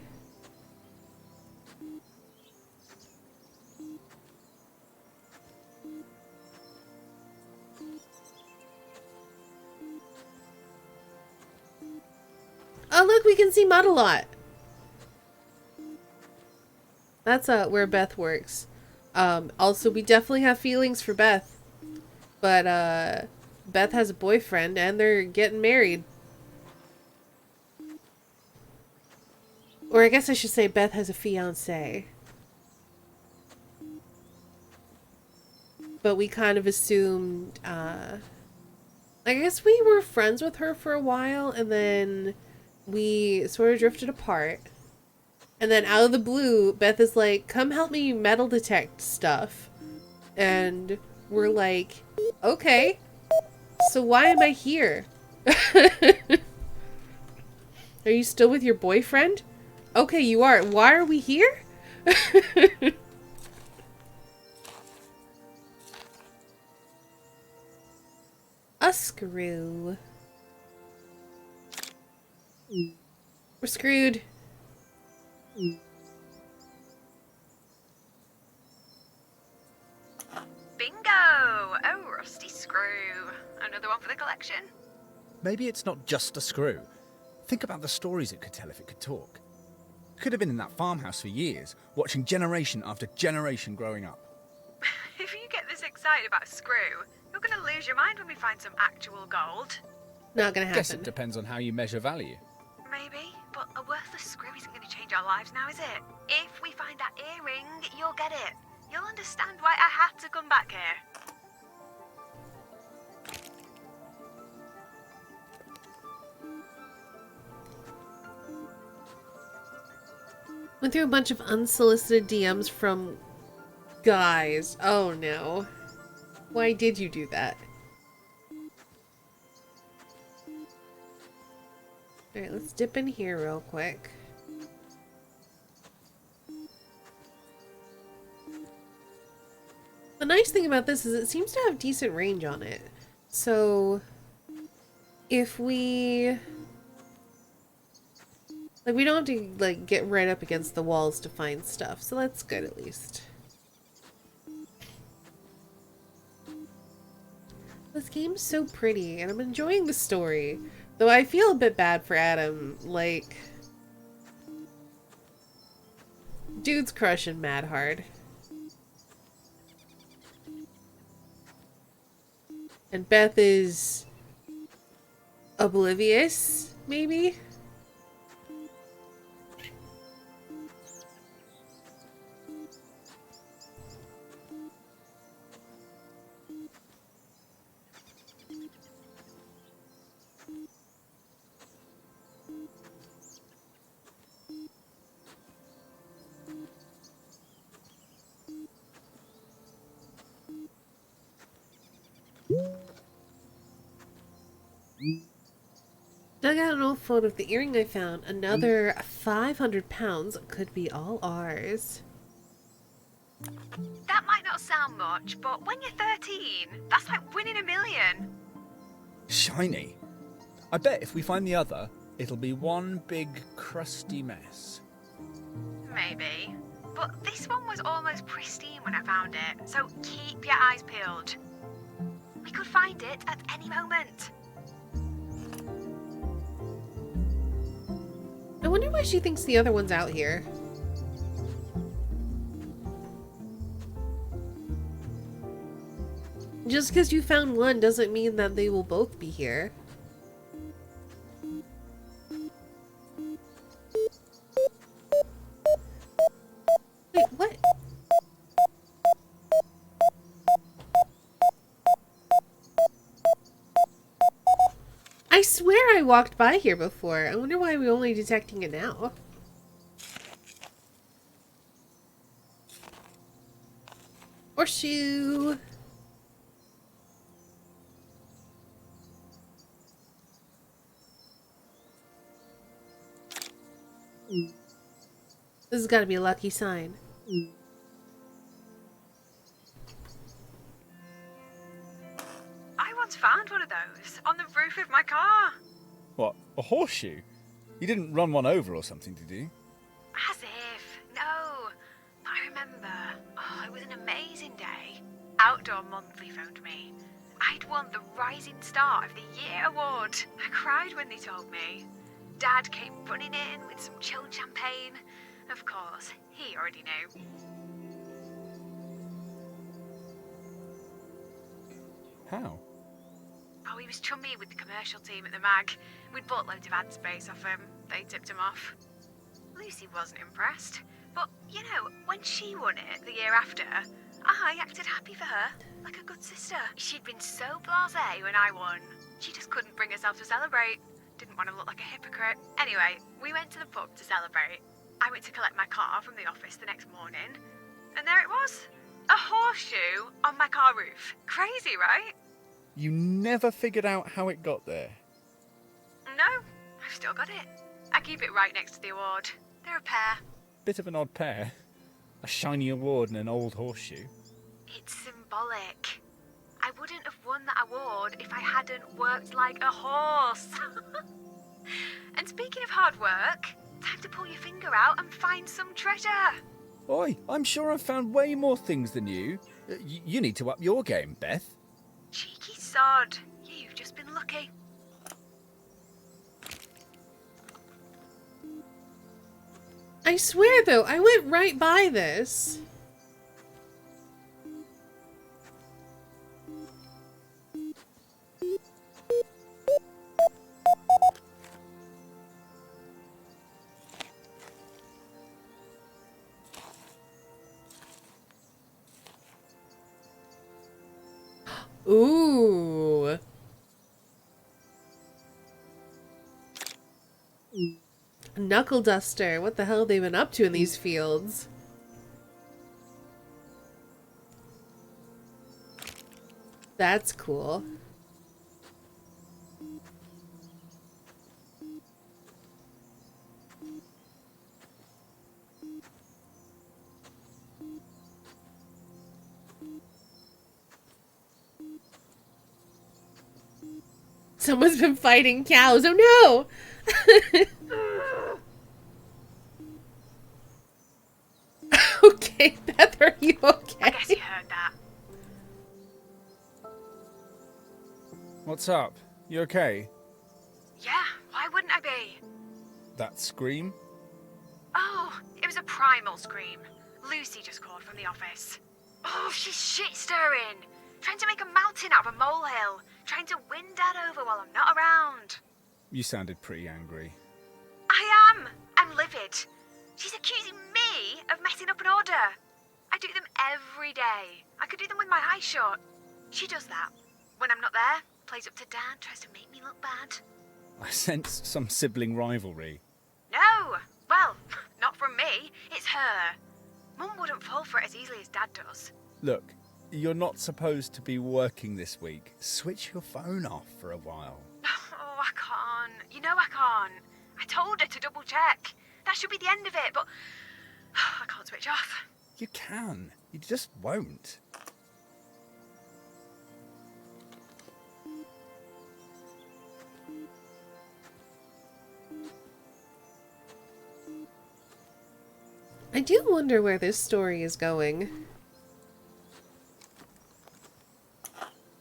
Oh look, we can see Mud a lot. That's where Beth works. Also, we definitely have feelings for Beth. But Beth has a boyfriend and they're getting married. Or I guess I should say Beth has a fiancé. But we kind of assumed, I guess we were friends with her for a while and then we sort of drifted apart. And then out of the blue, Beth is like, come help me metal detect stuff. And we're like, okay, so why am I here? Are you still with your boyfriend? Okay, you are. Why are we here? A screw. We're screwed. Bingo! Oh, rusty screw. Another one for the collection. Maybe it's not just a screw. Think about the stories it could tell if it could talk. Could have been in that farmhouse for years, watching generation after generation growing up. If you get this excited about a screw, you're gonna lose your mind when we find some actual gold. Not gonna Guess happen. it depends on how you measure value. Maybe, but a worthless screw isn't gonna change our lives now, is it? If we find that earring, you'll get it. You'll understand why I had to come back here. Went through a bunch of unsolicited DMs from guys. Oh no. Why did you do that? Alright, let's dip in here real quick. The nice thing about this is it seems to have decent range on it. So if we... like, we don't have to, like, get right up against the walls to find stuff, so that's good at least. This game's so pretty, and I'm enjoying the story. Though I feel a bit bad for Adam, like... dude's crushing mad hard. And Beth is... oblivious, maybe? Dug out an old photo of the earring I found. Another 500 pounds could be all ours. That might not sound much, but when you're 13, that's like winning $1 million. Shiny. I bet if we find the other, it'll be one big crusty mess. Maybe. But this one was almost pristine when I found it, so keep your eyes peeled. We could find it at any moment. I wonder why she thinks the other one's out here. Just because you found one doesn't mean that they will both be here. Wait, what? I swear I walked by here before. I wonder why we're only detecting it now. Horseshoe. This has got to be a lucky sign. I once found one of those on the roof of my car. What, a horseshoe? You didn't run one over or something, did you? As if. No. But I remember. Oh, it was an amazing day. Outdoor Monthly phoned me. I'd won the Rising Star of the Year award. I cried when they told me. Dad came running in with some chilled champagne. Of course, he already knew. How? Oh, he was chummy with the commercial team at the mag. We'd bought loads of ad space off him. They tipped him off. Lucy wasn't impressed. But, you know, when she won it the year after, I acted happy for her, like a good sister. She'd been so blasé when I won. She just couldn't bring herself to celebrate. Didn't want to look like a hypocrite. Anyway, we went to the pub to celebrate. I went to collect my car from the office the next morning, and there it was. A horseshoe on my car roof. Crazy, right? You never figured out how it got there. No, I've still got it. I keep it right next to the award. They're a pair. Bit of an odd pair. A shiny award and an old horseshoe. It's symbolic. I wouldn't have won that award if I hadn't worked like a horse. And speaking of hard work, time to pull your finger out and find some treasure. Oi, I'm sure I've found way more things than you. You need to up your game, Beth. Cheeky sod. You've just been lucky. I swear, though, I went right by this. Ooh. Knuckle duster. What the hell have they been up to in these fields? That's cool. Someone's been fighting cows. Oh no! Okay, Beth, are you okay? I guess you heard that. What's up? You okay? Yeah, why wouldn't I be? That scream? Oh, it was a primal scream. Lucy just called from the office. Oh, she's shit-stirring. Trying to make a mountain out of a molehill. Trying to win Dad over while I'm not around. You sounded pretty angry. I am. I'm livid. She's accusing me of messing up an order. I do them every day. I could do them with my eyes shut. She does that. When I'm not there, plays up to Dad, tries to make me look bad. I sense some sibling rivalry. No! Well, not from me. It's her. Mum wouldn't fall for it as easily as Dad does. Look, you're not supposed to be working this week. Switch your phone off for a while. Oh, I can't. You know I can't. I told her to double check. That should be the end of it, but I can't switch off. You can. You just won't. I do wonder where this story is going.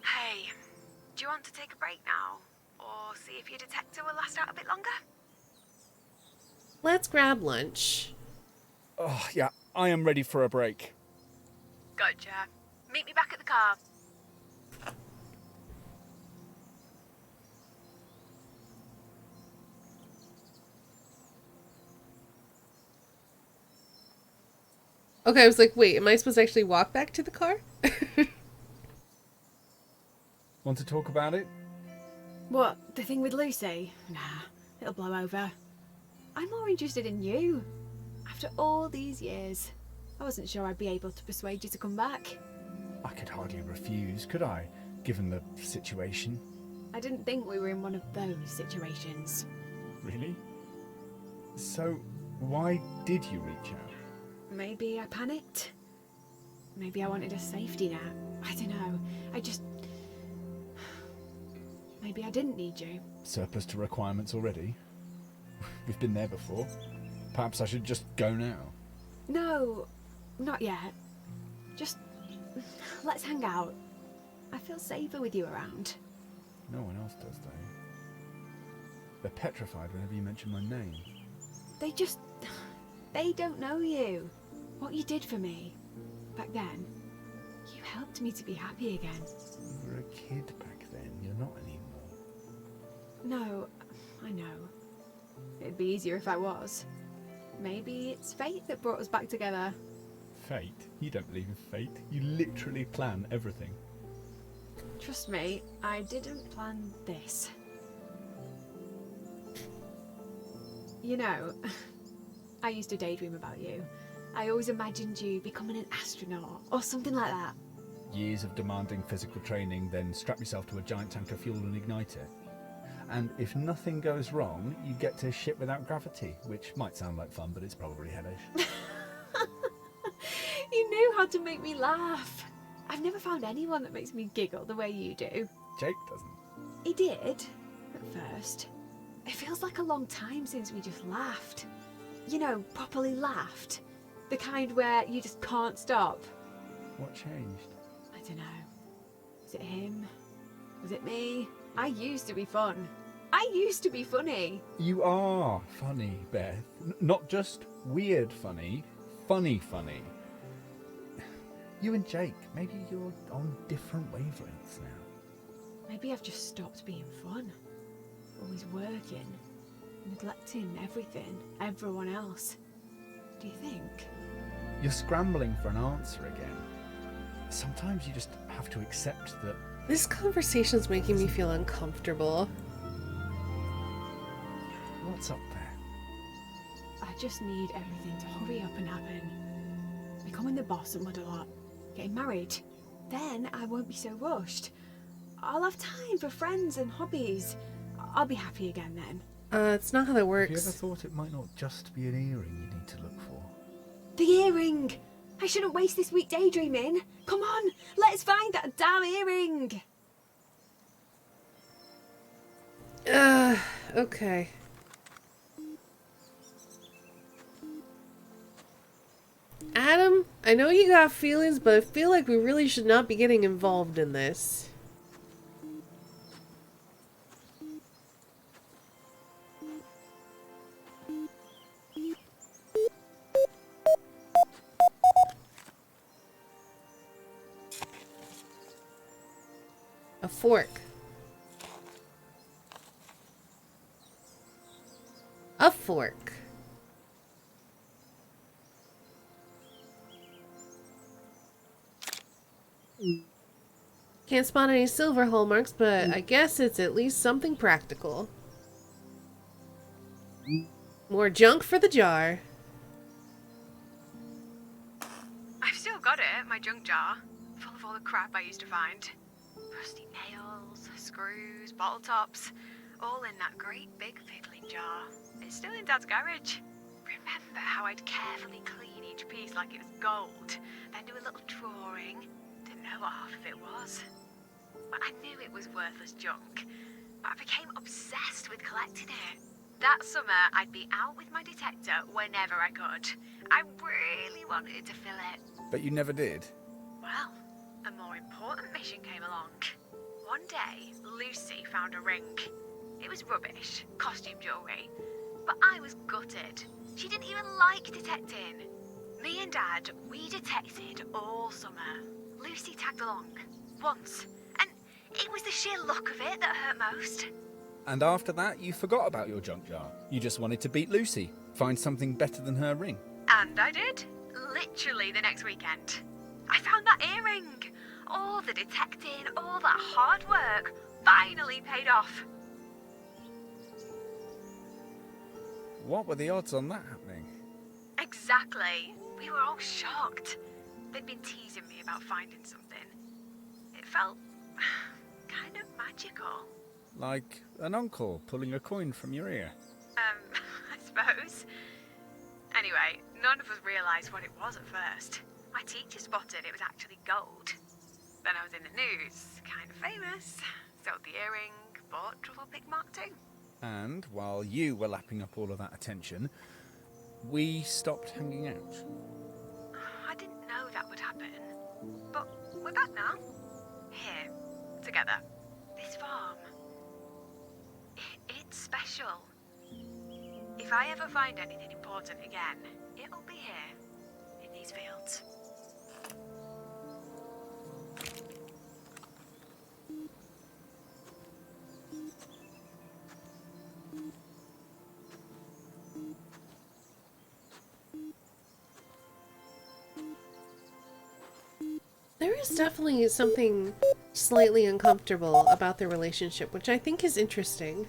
Hey, do you want to take a break now? Or see if your detector will last out a bit longer? Let's grab lunch. Oh, yeah, I am ready for a break. Gotcha. Meet me back at the car. Okay, I was like, wait, am I supposed to actually walk back to the car? Want to talk about it? What, the thing with Lucy? Nah, it'll blow over. I'm more interested in you. After all these years, I wasn't sure I'd be able to persuade you to come back. I could hardly refuse, could I, given the situation? I didn't think we were in one of those situations. Really? So, Why did you reach out? Maybe I panicked. Maybe I wanted a safety net. I don't know. Maybe I didn't need you. Surplus to requirements already? We've been there before. Perhaps I should just go now. No, not yet. Just let's hang out. I feel safer with you around. No one else does, though. They're petrified whenever you mention my name. They don't know you. What you did for me. Back then, you helped me to be happy again. You were a kid back then. You're not anymore. No, I know. It'd be easier if I was. Maybe it's fate that brought us back together. Fate? You don't believe in fate. You literally plan everything. Trust me, I didn't plan this. You know, I used to daydream about you. I always imagined you becoming an astronaut or something like that. Years of demanding physical training, then strap yourself to a giant tank of fuel and ignite it. And if nothing goes wrong, you get to ship without gravity, which might sound like fun, but it's probably hellish. You knew how to make me laugh. I've never found anyone that makes me giggle the way you do. Jake doesn't. He did, at first. It feels like a long time since we just laughed. You know, properly laughed. The kind where you just can't stop. What changed? I don't know. Was it him? Was it me? I used to be fun. I used to be funny. You are funny, Beth. Not just weird funny, funny funny. You and Jake, maybe you're on different wavelengths now. Maybe I've just stopped being fun. Always working, neglecting everything, everyone else. Do you think? You're scrambling for an answer again. Sometimes you just have to accept that. This conversation's making me feel uncomfortable. What's up there? I just need everything to hurry up and happen. Becoming the boss at Mudderlot, getting married. Then I won't be so rushed. I'll have time for friends and hobbies. I'll be happy again then. It's not how that Have you ever works. thought it might not just be an earring you need to look for? The earring! I shouldn't waste this week daydreaming. Come on, let's find that damn earring! Okay. Adam, I know you got feelings, but I feel like we really should not be getting involved in this. A fork. A fork. Can't spot any silver hallmarks, but I guess it's at least something practical. More junk for the jar. I've still got it, my junk jar, full of all the crap I used to find. Rusty nails, screws, bottle tops, all in that great big fiddling jar. It's still in Dad's garage. Remember how I'd carefully clean each piece like it was gold, then do a little drawing? Didn't know what half of it was. But I knew it was worthless junk. But I became obsessed with collecting it. That summer, I'd be out with my detector whenever I could. I really wanted to fill it. But you never did. Well, a more important mission came along. One day, Lucy found a ring. It was rubbish, costume jewellery, but I was gutted. She didn't even like detecting. Me and Dad, we detected all summer. Lucy tagged along, once, and it was the sheer look of it that hurt most. And after that, you forgot about your junk jar. You just wanted to beat Lucy, find something better than her ring. And I did, literally the next weekend. I found that earring. All the detecting, all that hard work, finally paid off. What were the odds on that happening? Exactly. We were all shocked. They'd been teasing me about finding something. It felt kind of magical. Like an uncle pulling a coin from your ear. I suppose. Anyway, none of us realised what it was at first. My teacher spotted it was actually gold. Then I was in the news, kind of famous. Sold the earring, bought Trufflepig Mark II. And while you were lapping up all of that attention, we stopped hanging out. I didn't know that would happen. But we're back now. Here, together. This farm. It's special. If I ever find anything important again, it'll be here, in these fields. There is definitely something slightly uncomfortable about their relationship, which I think is interesting.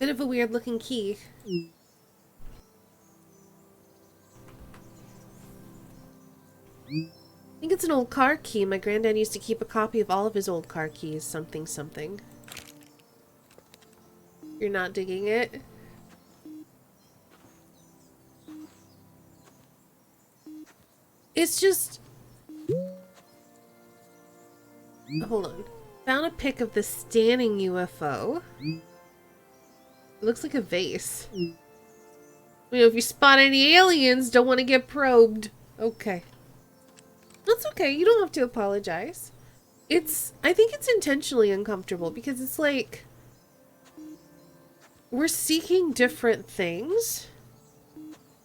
Bit of a weird looking key. I think it's an old car key. My granddad used to keep a copy of all of his old car keys. Something, something. You're not digging it? It's just... Hold on. Found a pic of the standing UFO. It looks like a vase. You know, if you spot any aliens, don't want to get probed. Okay. That's okay. You don't have to apologize. I think it's intentionally uncomfortable because it's like we're seeking different things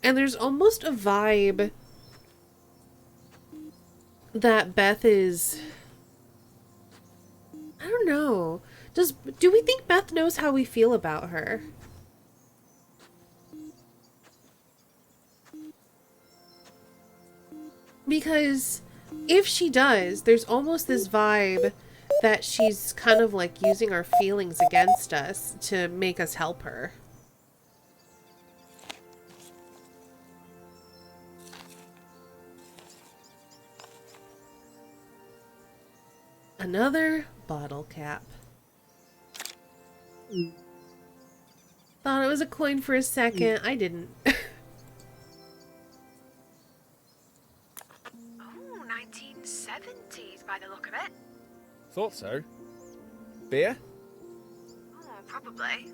and there's almost a vibe that Beth is, I don't know. Do we think Beth knows how we feel about her? Because if she does, there's almost this vibe that she's kind of like using our feelings against us to make us help her. Another bottle cap. Thought it was a coin for a second. I didn't. Oh, 1970s by the look of it. Thought so. Beer? Oh, probably.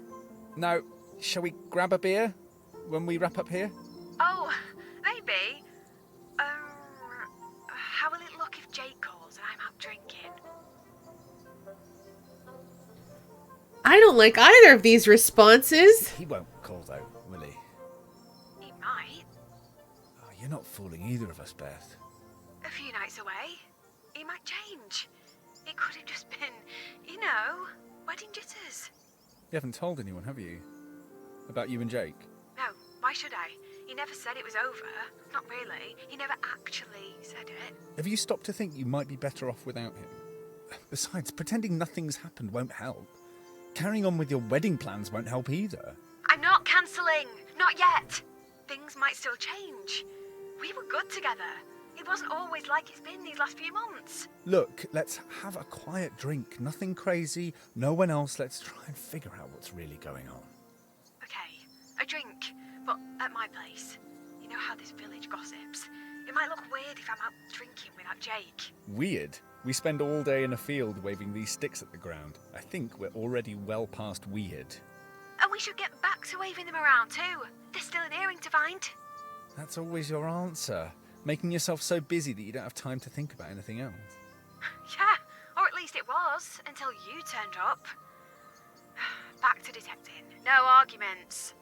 Now, shall we grab a beer when we wrap up here? Oh, maybe. How will it look if Jake calls and I'm out drinking? I don't like either of these responses. He won't call though, will he? He might. Oh, you're not fooling either of us, Beth. A few nights away. He might change. It could have just been, you know, wedding jitters. You haven't told anyone, have you? About you and Jake? No, why should I? He never said it was over. Not really. He never actually said it. Have you stopped to think you might be better off without him? Besides, pretending nothing's happened won't help. Carrying on with your wedding plans won't help either. I'm not cancelling. Not yet. Things might still change. We were good together. It wasn't always like it's been these last few months. Look, let's have a quiet drink. Nothing crazy. No one else. Let's try and figure out what's really going on. Okay, a drink, but at my place. You know how this village gossips? It might look weird if I'm out drinking without Jake. Weird. We spend all day in a field waving these sticks at the ground. I think we're already well past weird. And we should get back to waving them around too. There's still an earring to find. That's always your answer. Making yourself so busy that you don't have time to think about anything else. Yeah, or at least it was, until you turned up. Back to detecting. No arguments.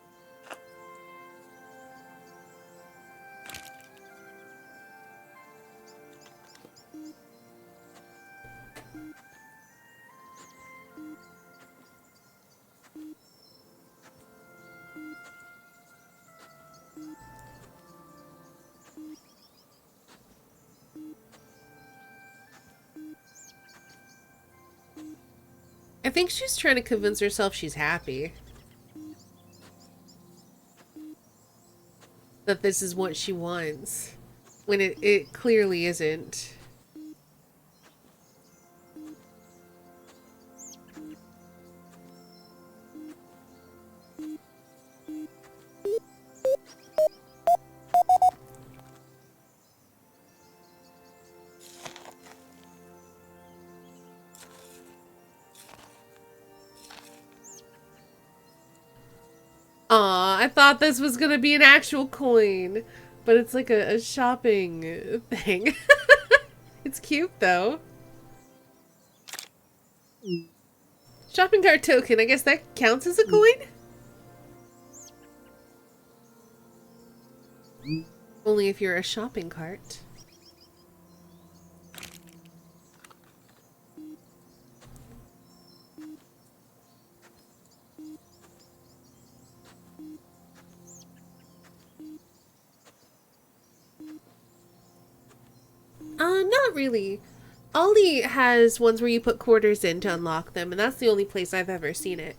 I think she's trying to convince herself she's happy. That this is what she wants. when it clearly isn't. Aw, I thought this was gonna be an actual coin, but it's like a shopping thing. It's cute though. Shopping cart token, I guess that counts as a coin? Only if you're a shopping cart. Not really. Ollie has ones where you put quarters in to unlock them, and that's the only place I've ever seen it.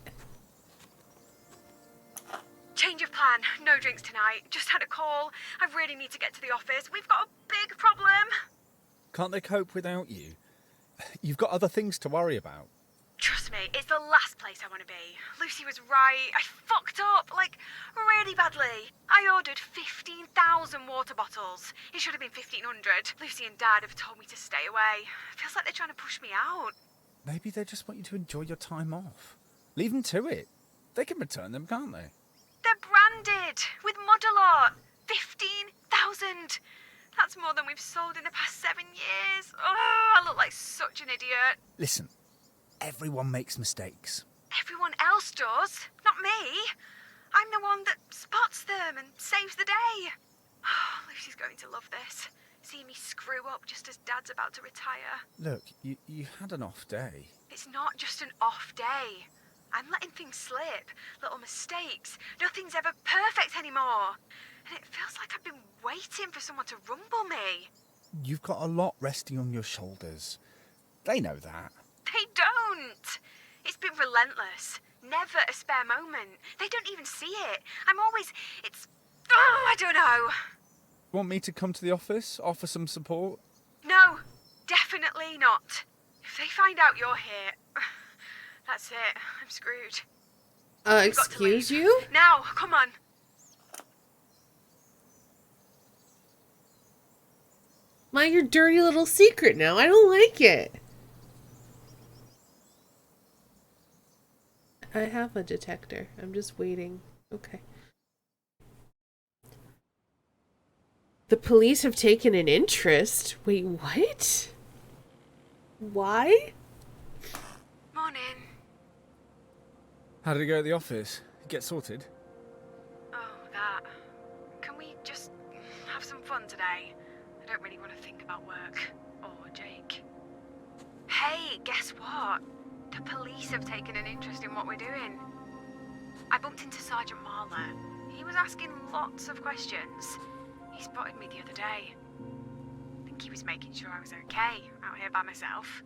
Change of plan. No drinks tonight. Just had a call. I really need to get to the office. We've got a big problem. Can't they cope without you? You've got other things to worry about. Trust me, it's the last place I want to be. Lucy was right. I fucked up, like, really badly. I ordered 15,000 water bottles. It should have been 1,500. Lucy and Dad have told me to stay away. Feels like they're trying to push me out. Maybe they just want you to enjoy your time off. Leave them to it. They can return them, can't they? They're branded with Modelot. 15,000. That's more than we've sold in the past 7 years. Oh, I look like such an idiot. Listen, everyone makes mistakes. Everyone else does, not me. I'm the one that spots them and saves the day. Oh, Lucy's going to love this. See me screw up just as Dad's about to retire. Look, you had an off day. It's not just an off day. I'm letting things slip, little mistakes. Nothing's ever perfect anymore. And it feels like I've been waiting for someone to rumble me. You've got a lot resting on your shoulders. They know that. They don't. It's been relentless. Never a spare moment. They don't even see it. I'm always... I don't know. Want me to come to the office? Offer some support? No, definitely not. If they find out you're here, that's it. I'm screwed. You've got to Excuse leave. you? Now, come on. Mind your dirty little secret now. I don't like it. I have a detector. I'm just waiting. Okay. The police have taken an interest. Wait, what? Why? Morning. How did it go at the office? Get sorted? Oh, that. Can we just have some fun today? I don't really want to think about work. Or Jake. Hey, guess what? The police have taken an interest in what we're doing. I bumped into Sergeant Marler. He was asking lots of questions. He spotted me the other day. I think he was making sure I was okay out here by myself.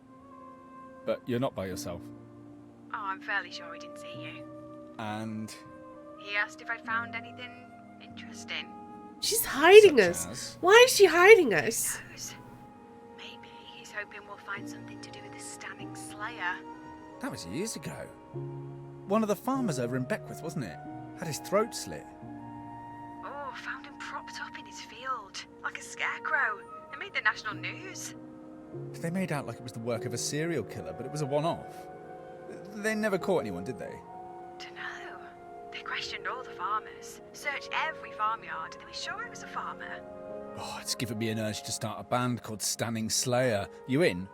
But you're not by yourself. Oh, I'm fairly sure he didn't see you. And... He asked if I'd found anything interesting. She's hiding Such us. as? Why is she hiding us? Who knows? Maybe he's hoping we'll find something to do with the Stunning Slayer. That was years ago. One of the farmers over in Beckwith, wasn't it? Had his throat slit. Oh, found him propped up in his field, like a scarecrow. It made the national news. They made out like it was the work of a serial killer, but it was a one-off. They never caught anyone, did they? Dunno. They questioned all the farmers, searched every farmyard. They were sure it was a farmer. Oh, it's given me an urge to start a band called Stunning Slayer. You in?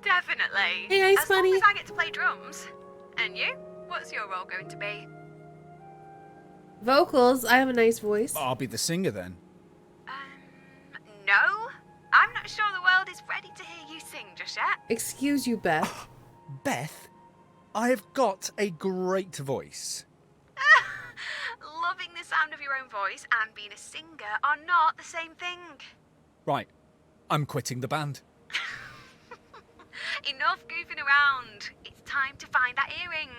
Definitely. Hey, Ice as long Bunny. as I get to play drums. And you? What's your role going to be? Vocals. I have a nice voice. I'll be the singer then. No. I'm not sure the world is ready to hear you sing just yet. Excuse you, Beth. Beth, I have got a great voice. Loving the sound of your own voice and being a singer are not the same thing. Right, I'm quitting the band. Enough goofing around. It's time to find that earring.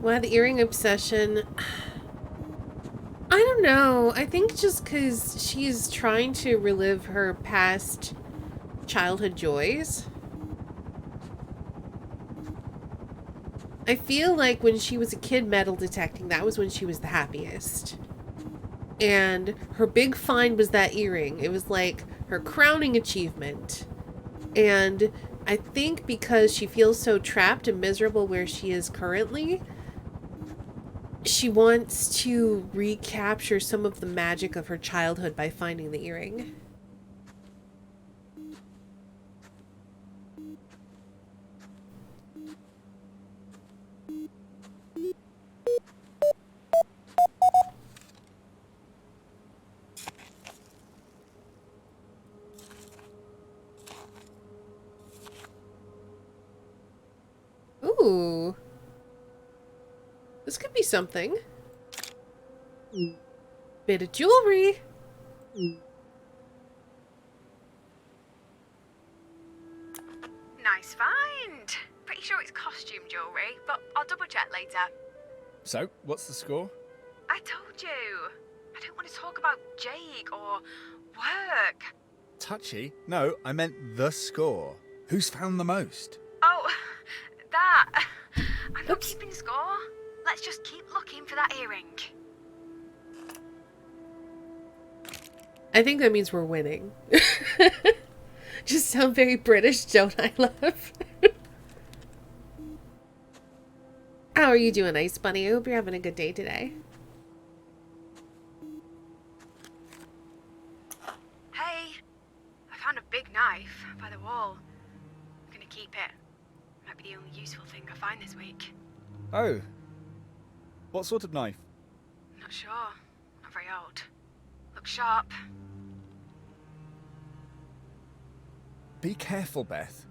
Why the earring obsession? I don't know. I think just because she's trying to relive her past childhood joys. I feel like when she was a kid metal detecting, that was when she was the happiest. And her big find was that earring. It was like her crowning achievement. And I think because she feels so trapped and miserable where she is currently, she wants to recapture some of the magic of her childhood by finding the earring. Ooh. This could be something. Bit of jewelry. Nice find. Pretty sure it's costume jewelry, but I'll double check later. So, what's the score? I told you. I don't want to talk about Jake or work. Touchy? No, I meant the score. Who's found the most? Oh, that. I'm not Oops. keeping score. Let's just keep looking for that earring. I think that means we're winning. Just sound very British, don't I, love? How are you doing, Ice Bunny? I hope you're having a good day today. Hey, I found a big knife by the wall. I'm gonna keep it. Might be the only useful thing I find this week. Oh. What sort of knife? Not sure. Not very old. Looks sharp. Be careful, Beth.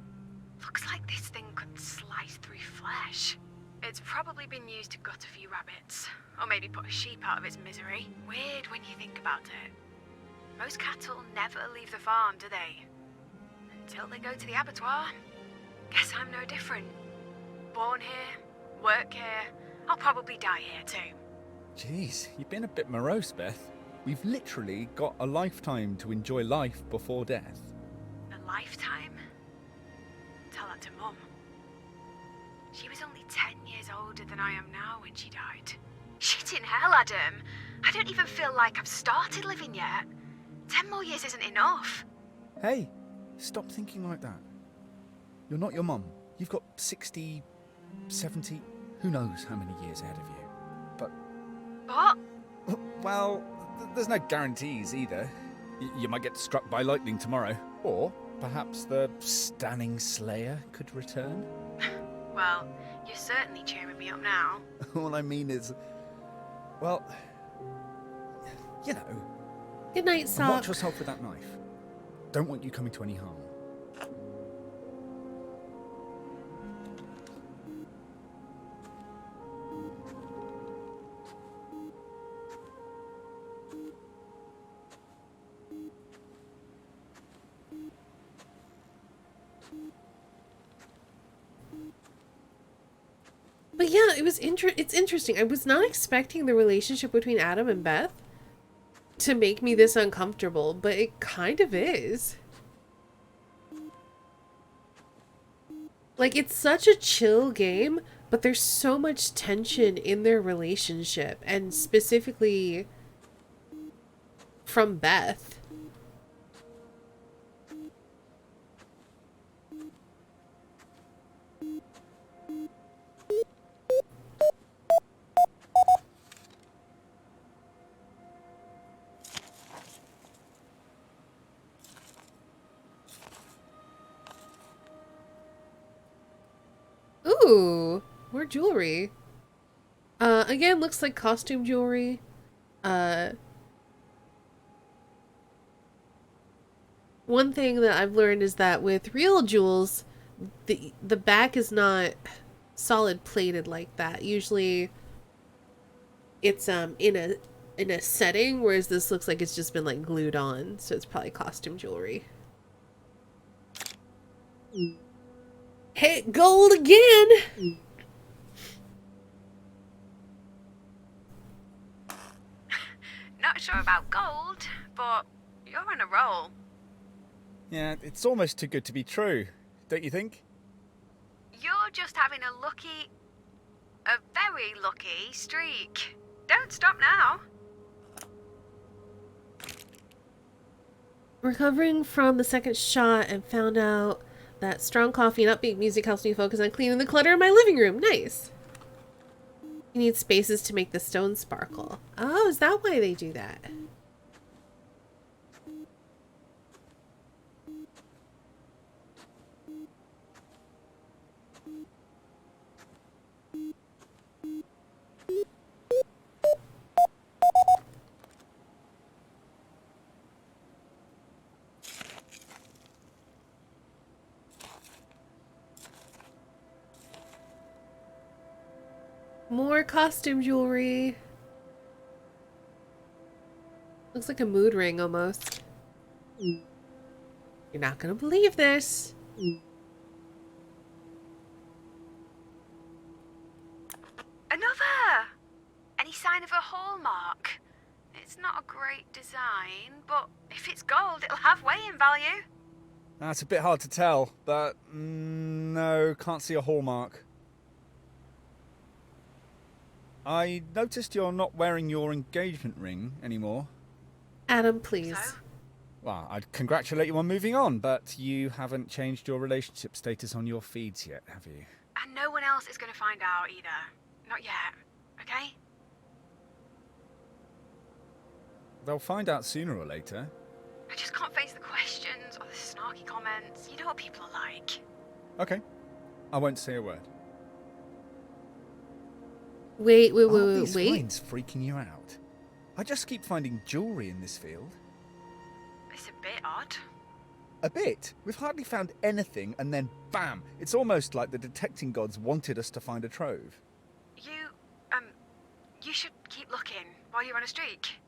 Looks like this thing could slice through flesh. It's probably been used to gut a few rabbits, or maybe put a sheep out of its misery. Weird when you think about it. Most cattle never leave the farm, do they? Until they go to the abattoir. Guess I'm no different. Born here, work here, I'll probably die here too. Jeez, you've been a bit morose, Beth. We've literally got a lifetime to enjoy life before death. A lifetime? Tell that to Mum. She was only 10 years older than I am now when she died. Shit in hell, Adam. I don't even feel like I've started living yet. 10 more years isn't enough. Hey, stop thinking like that. You're not your mum. You've got 60, 70, who knows how many years ahead of you. But, What? well, there's no guarantees either. You might get struck by lightning tomorrow. Or perhaps the stunning Slayer could return. Well, you're certainly cheering me up now. All I mean is, well, you know, Good night, watch Sock. yourself with that knife. Don't want you coming to any harm. But yeah, it's interesting. I was not expecting the relationship between Adam and Beth to make me this uncomfortable, but it kind of is. Like, it's such a chill game, but there's so much tension in their relationship, and specifically from Beth. Ooh, more jewelry. Again, looks like costume jewelry. One thing that I've learned is that with real jewels, the back is not solid plated like that. Usually it's in a setting, whereas this looks like it's just been like glued on, so it's probably costume jewelry. Hey, gold again! sure about gold, but you're on a roll. Yeah, it's almost too good to be true, don't you think? You're just having a very lucky streak. Don't stop now. Recovering from the second shot and found out that strong coffee and upbeat music helps me focus on cleaning the clutter in my living room. Nice. You need spaces to make the stone sparkle. Oh, is that why they do that? More costume jewelry. Looks like a mood ring almost. You're not gonna believe this. Another! Any sign of a hallmark? It's not a great design, but if it's gold, it'll have weighing value. That's a bit hard to tell, but no, can't see a hallmark. I noticed you're not wearing your engagement ring anymore. Adam, please. So? Well, I'd congratulate you on moving on, but you haven't changed your relationship status on your feeds yet, have you? And no one else is going to find out either. Not yet, okay? They'll find out sooner or later. I just can't face the questions or the snarky comments. You know what people are like. Okay, I won't say a word. Wait. Aren't these finds freaking you out? I just keep finding jewellery in this field. It's a bit odd. A bit? We've hardly found anything, and then bam! It's almost like the detecting gods wanted us to find a trove. You should keep looking while you're on a streak.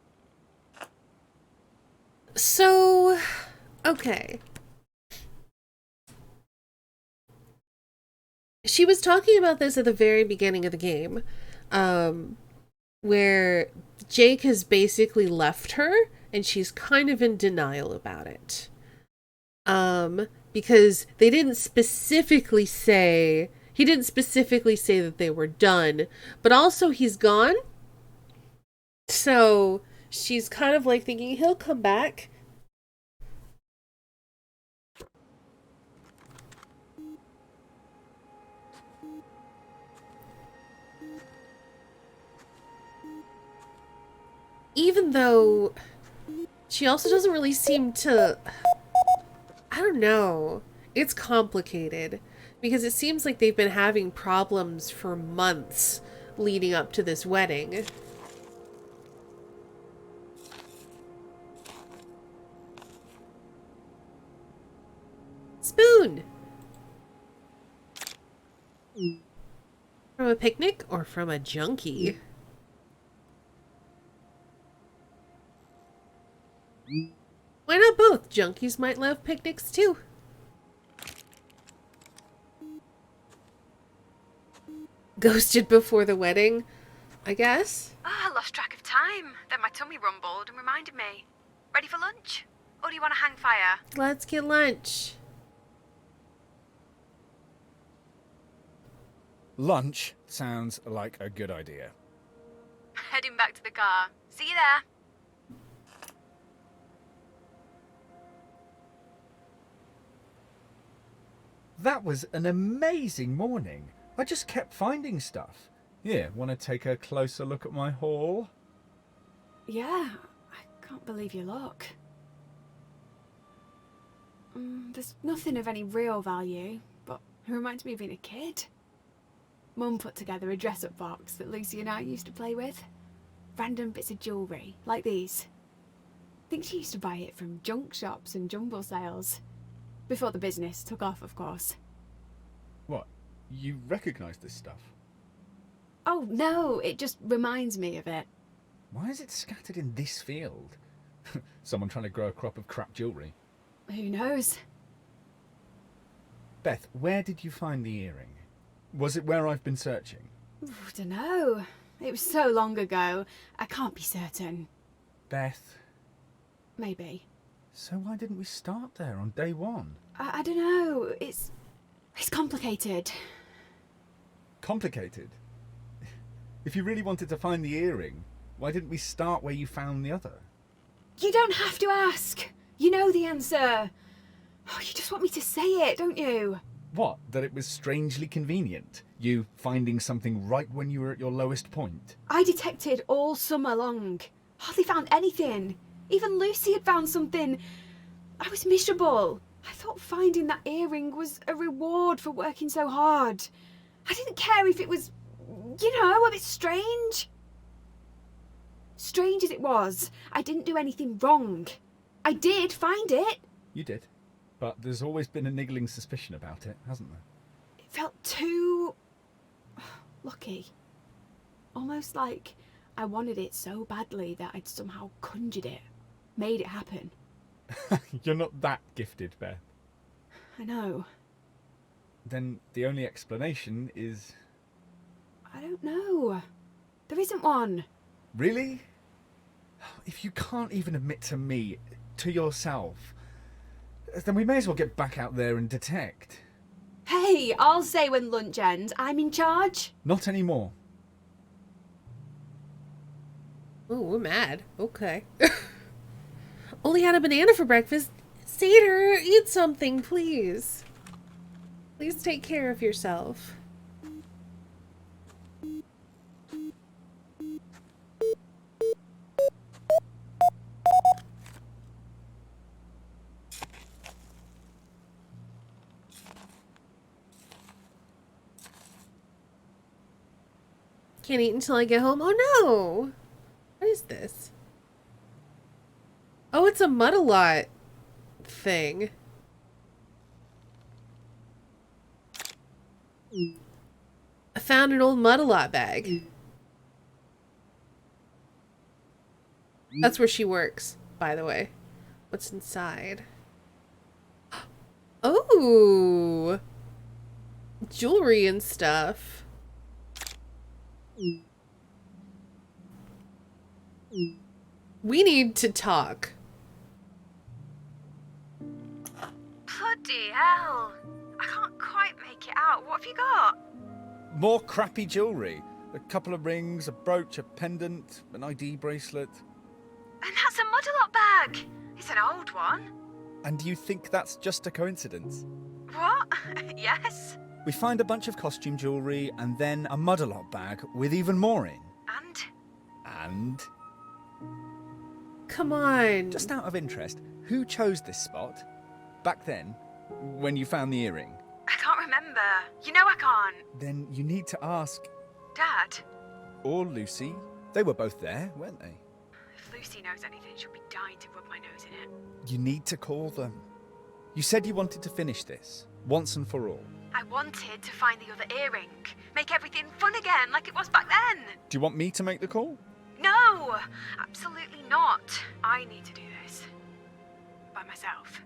So, okay. She was talking about this at the very beginning of the game, where Jake has basically left her and she's kind of in denial about it. Because he didn't specifically say that they were done, but also he's gone. So she's kind of like thinking he'll come back. Even though she also doesn't really seem to... I don't know. It's complicated. Because it seems like they've been having problems for months leading up to this wedding. Spoon! From a picnic or from a junkie? Why not both? Junkies might love picnics too. Ghosted before the wedding, I guess? I lost track of time. Then my tummy rumbled and reminded me. Ready for lunch? Or do you want to hang fire? Let's get lunch. Lunch sounds like a good idea. Heading back to the car. See you there. That was an amazing morning. I just kept finding stuff. Here, want to take a closer look at my haul? Yeah, I can't believe your luck. There's nothing of any real value, but it reminds me of being a kid. Mum put together a dress-up box that Lucy and I used to play with. Random bits of jewellery, like these. I think she used to buy it from junk shops and jumble sales. Before the business took off, of course. What? You recognise this stuff? Oh, no, it just reminds me of it. Why is it scattered in this field? Someone trying to grow a crop of crap jewellery. Who knows? Beth, where did you find the earring? Was it where I've been searching? Dunno. It was so long ago, I can't be certain. Beth. Maybe. So why didn't we start there on day one? I don't know. It's complicated. Complicated? If you really wanted to find the earring, why didn't we start where you found the other? You don't have to ask. You know the answer. Oh, you just want me to say it, don't you? What? That it was strangely convenient? You finding something right when you were at your lowest point? I detected all summer long. Hardly found anything. Even Lucy had found something. I was miserable. I thought finding that earring was a reward for working so hard. I didn't care if it was, a bit strange. Strange as it was, I didn't do anything wrong. I did find it. You did. But there's always been a niggling suspicion about it, hasn't there? It felt too lucky. Almost like I wanted it so badly that I'd somehow conjured it, made it happen. You're not that gifted, Beth. I know. Then the only explanation is... I don't know. There isn't one. Really? If you can't even admit to me, to yourself, then we may as well get back out there and detect. Hey, I'll say when lunch ends, I'm in charge. Not anymore. Oh, we're mad. Okay. Only had a banana for breakfast. Satyr, eat something, please. Please take care of yourself. Can't eat until I get home. Oh no! What is this? Oh, it's a Mud-a-Lot thing. I found an old Mud-a-Lot bag. That's where she works, by the way. What's inside? Oh! Jewelry and stuff. We need to talk. Bloody hell. I can't quite make it out. What have you got? More crappy jewellery. A couple of rings, a brooch, a pendant, an ID bracelet. And that's a Mud-a-Lot bag. It's an old one. And do you think that's just a coincidence? What? Yes. We find a bunch of costume jewellery and then a Mud-a-Lot bag with even more in. And? And... Come on. just out of interest, who chose this spot? Back then, when you found the earring? I can't remember. You know I can't. Then you need to ask... Dad? or Lucy. They were both there, weren't they? If Lucy knows anything, she'll be dying to rub my nose in it. You need to call them. You said you wanted to finish this, once and for all. I wanted to find the other earring. Make everything fun again, like it was back then. Do you want me to make the call? No! Absolutely not. I need to do this. By myself.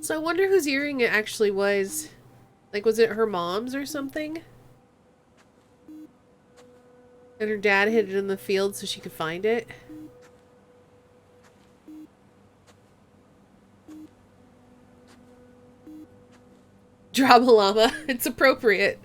So I wonder whose earring it actually was. Like, was it her mom's or something? And her dad hid it in the field so she could find it? Drama llama. It's appropriate.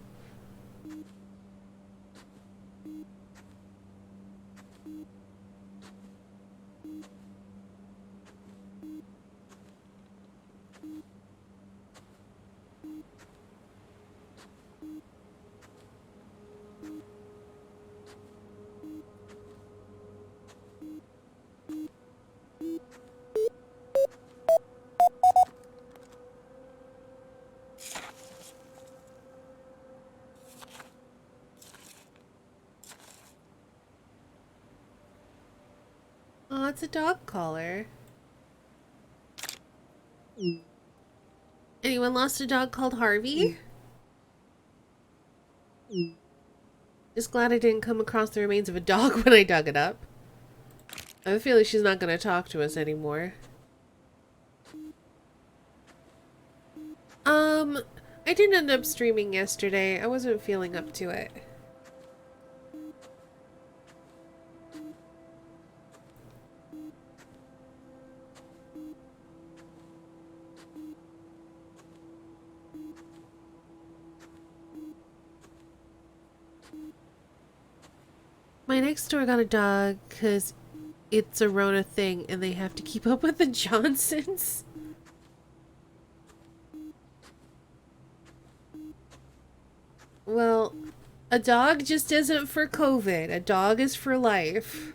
Oh, it's a dog collar. Anyone lost a dog called Harvey? Just glad I didn't come across the remains of a dog when I dug it up. I have a feeling she's not going to talk to us anymore. I didn't end up streaming yesterday. I wasn't feeling up to it. My next door got a dog because it's a Rona thing and they have to keep up with the Johnsons. Well, a dog just isn't for COVID. A dog is for life.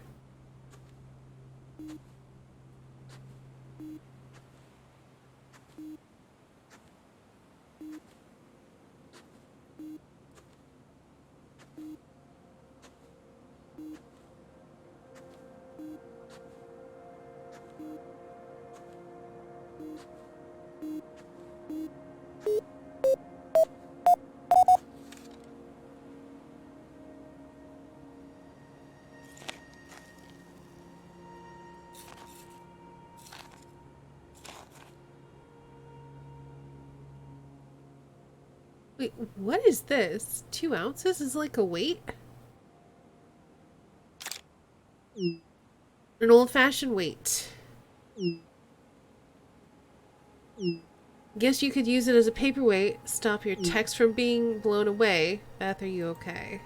Wait, what is this? 2 ounces is like a weight? An old-fashioned weight. Guess you could use it as a paperweight. Stop your text from being blown away. Beth, are you okay?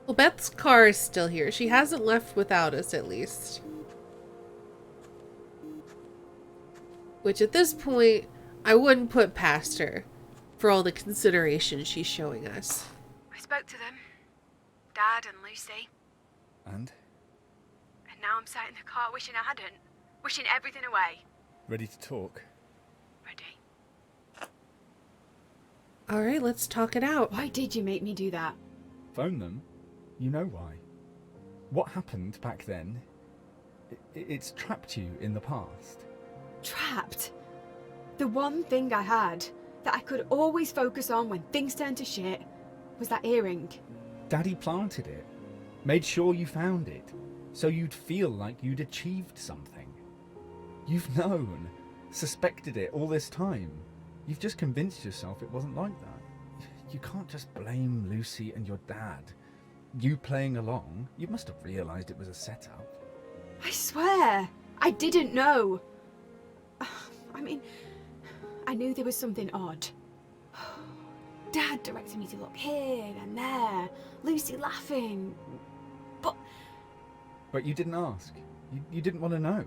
Well, Beth's car is still here. She hasn't left without us, at least. Which, at this point, I wouldn't put past her for all the consideration she's showing us. I spoke to them. Dad and Lucy. And? And now I'm sat in the car wishing I hadn't. Wishing everything away. Ready to talk? Ready. Alright, let's talk it out. Why did you make me do that? Phone them? You know why. What happened back then, it's trapped you in the past. Trapped? The one thing I had that I could always focus on when things turned to shit was that earring. Daddy planted it. Made sure you found it. So you'd feel like you'd achieved something. You've known, suspected it all this time. You've just convinced yourself it wasn't like that. You can't just blame Lucy and your dad. You playing along, you must have realised it was a setup. I swear, I didn't know. I mean, I knew there was something odd. Dad directed me to look here and there, Lucy laughing, but you didn't ask. You didn't want to know.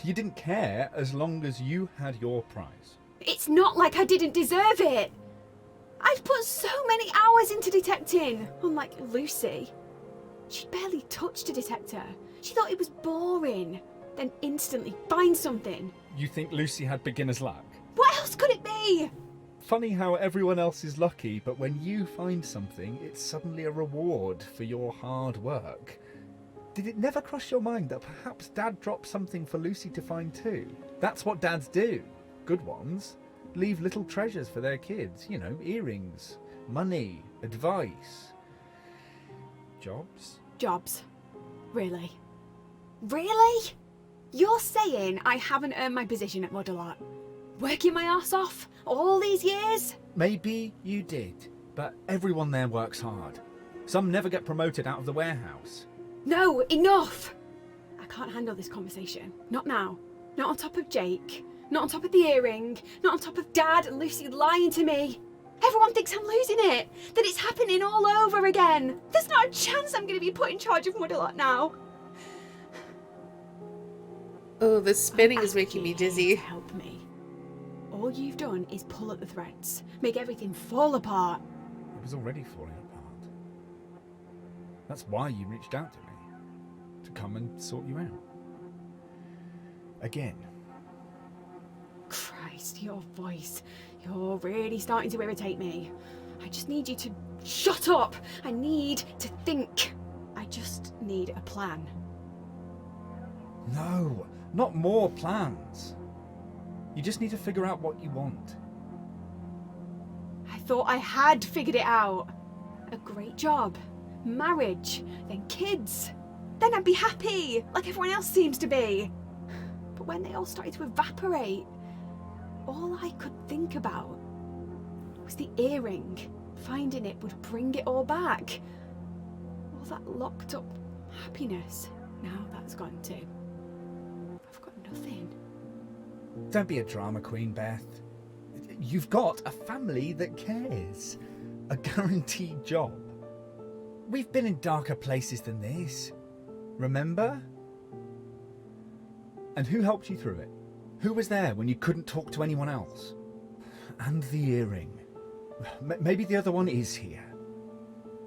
You didn't care as long as you had your prize. it's not like I didn't deserve it. I've put so many hours into detecting, unlike Lucy. She barely touched a detector. She thought it was boring, then instantly find something. You think Lucy had beginner's luck? What else could it be? Funny how everyone else is lucky, but when you find something, it's suddenly a reward for your hard work. Did it never cross your mind that perhaps Dad dropped something for Lucy to find too? That's what dads do. Good ones. Leave little treasures for their kids. You know, earrings, money, advice. Jobs? Jobs. Really? Really? You're saying I haven't earned my position at Modelart? Working my ass off all these years? Maybe you did, but everyone there works hard. Some never get promoted out of the warehouse. No, enough! I can't handle this conversation. Not now. Not on top of Jake. Not on top of the earring. Not on top of Dad and Lucy lying to me. Everyone thinks I'm losing it. That it's happening all over again. There's not a chance I'm going to be put in charge of Modelart now. Oh, the spinning I'm is making me asking you dizzy. to help me. All you've done is pull at the threads. Make everything fall apart. It was already falling apart. That's why you reached out to me. To come and sort you out. Again. Christ, your voice. You're really starting to irritate me. I just need you to shut up. I need to think. I just need a plan. No, not more plans. You just need to figure out what you want. I thought I had figured it out. A great job, marriage, then kids. Then I'd be happy, like everyone else seems to be. But when they all started to evaporate, all I could think about was the earring. Finding it would bring it all back. All that locked up happiness, now that's gone too. I've got nothing. Don't be a drama queen, Beth. You've got a family that cares. A guaranteed job. We've been in darker places than this. Remember? And who helped you through it? Who was there when you couldn't talk to anyone else? And the earring. Maybe the other one is here.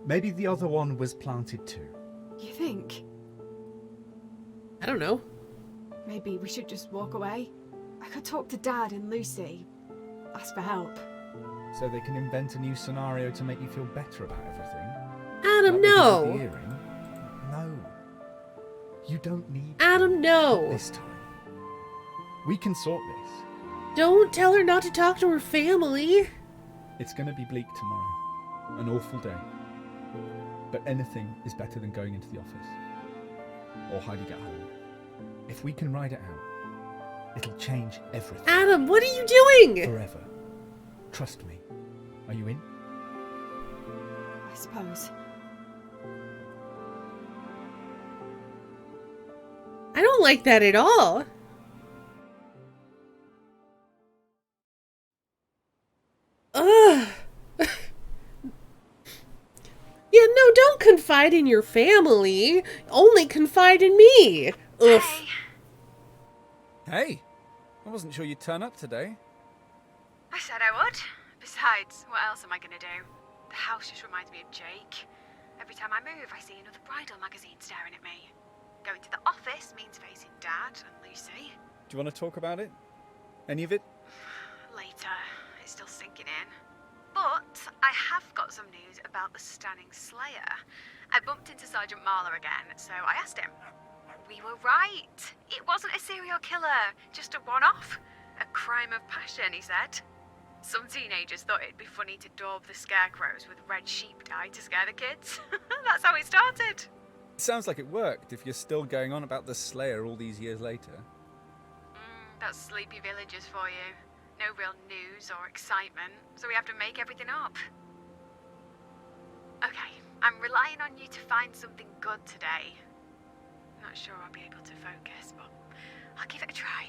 Maybe the other one was planted too. You think? I don't know. Maybe we should just walk away? I could talk to Dad and Lucy. Ask for help. So they can invent a new scenario to make you feel better about everything? Adam, Like they did with no! the earring? No. You don't need Adam, no! this time. We can sort this. Don't tell her not to talk to her family. It's going to be bleak tomorrow. An awful day. But anything is better than going into the office. Or hiding at home. If we can ride it out, it'll change everything. Adam, what are you doing? Forever. Trust me. Are you in? I suppose. I don't like that at all. Ugh. Yeah, no, don't confide in your family. Only confide in me. Ugh. Hey, Hey! I wasn't sure you'd turn up today. I said I would. Besides, what else am I gonna do? The house just reminds me of Jake. Every time I move, I see another bridal magazine staring at me. Going to the office means facing Dad and Lucy. Do you want to talk about it? Any of it? Later, it's still sinking in. But I have got some news about the Stunning Slayer. I bumped into Sergeant Marler again, so I asked him. We were right. It wasn't a serial killer, just a one-off. A crime of passion, he said. Some teenagers thought it'd be funny to daub the scarecrows with red sheep dye to scare the kids. That's how it started. Sounds like it worked if you're still going on about the Slayer all these years later. That's sleepy villagers for you. No real news or excitement, so we have to make everything up. Okay, I'm relying on you to find something good today. Not sure I'll be able to focus, but I'll give it a try.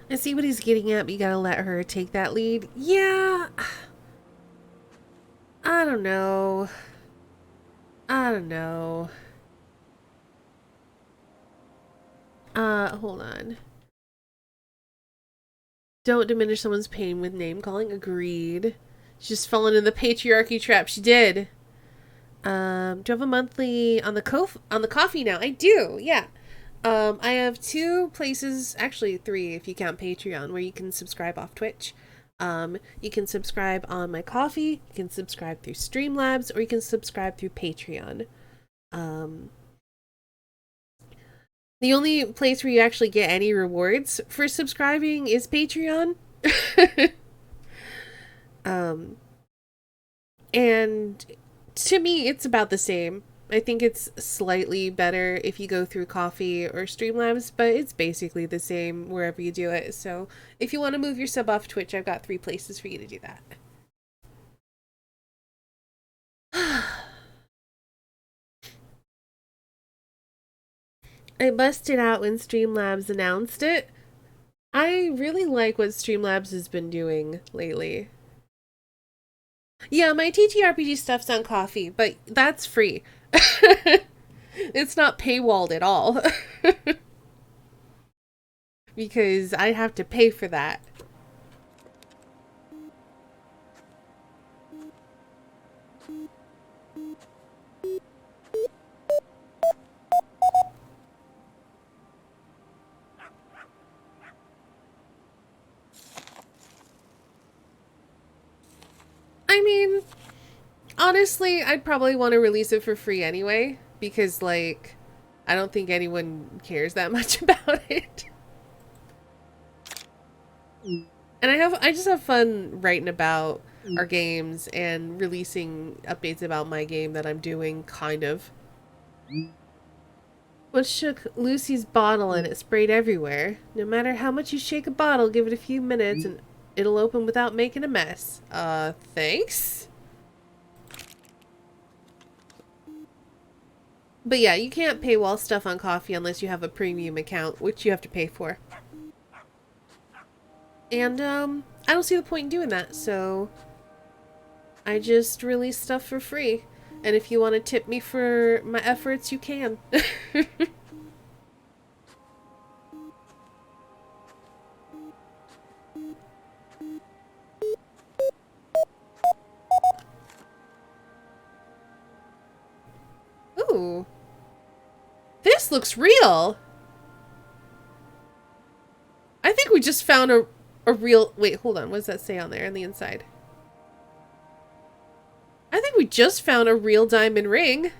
I see what he's getting at, but you gotta let her take that lead. Yeah. I don't know. Hold on. Don't diminish someone's pain with name calling. Agreed. She's just fallen in the patriarchy trap. She did. Do you have a monthly on the coffee now? I do. Yeah. I have 2 places, actually 3 if you count Patreon, where you can subscribe off Twitch. You can subscribe on my coffee, you can subscribe through Streamlabs, or you can subscribe through Patreon. The only place where you actually get any rewards for subscribing is Patreon. And to me, it's about the same. I think it's slightly better if you go through Coffee or Streamlabs, but it's basically the same wherever you do it. So if you want to move your sub off Twitch, I've got 3 places for you to do that. I busted out when Streamlabs announced it. I really like what Streamlabs has been doing lately. Yeah, my TTRPG stuff's on Coffee, but that's free. It's not paywalled at all. Because I have to pay for that. I mean, honestly, I'd probably want to release it for free anyway, because, like, I don't think anyone cares that much about it. And I just have fun writing about our games and releasing updates about my game that I'm doing, kind of. What shook Lucy's bottle and it sprayed everywhere? No matter how much you shake a bottle, give it a few minutes and it'll open without making a mess. Thanks? But yeah, you can't paywall stuff on coffee unless you have a premium account, which you have to pay for. And, I don't see the point in doing that, so I just release stuff for free. And if you want to tip me for my efforts, you can. Ooh. This looks real. I think we just found a real... Wait, hold on. What does that say on there on the inside? I think we just found a real diamond ring.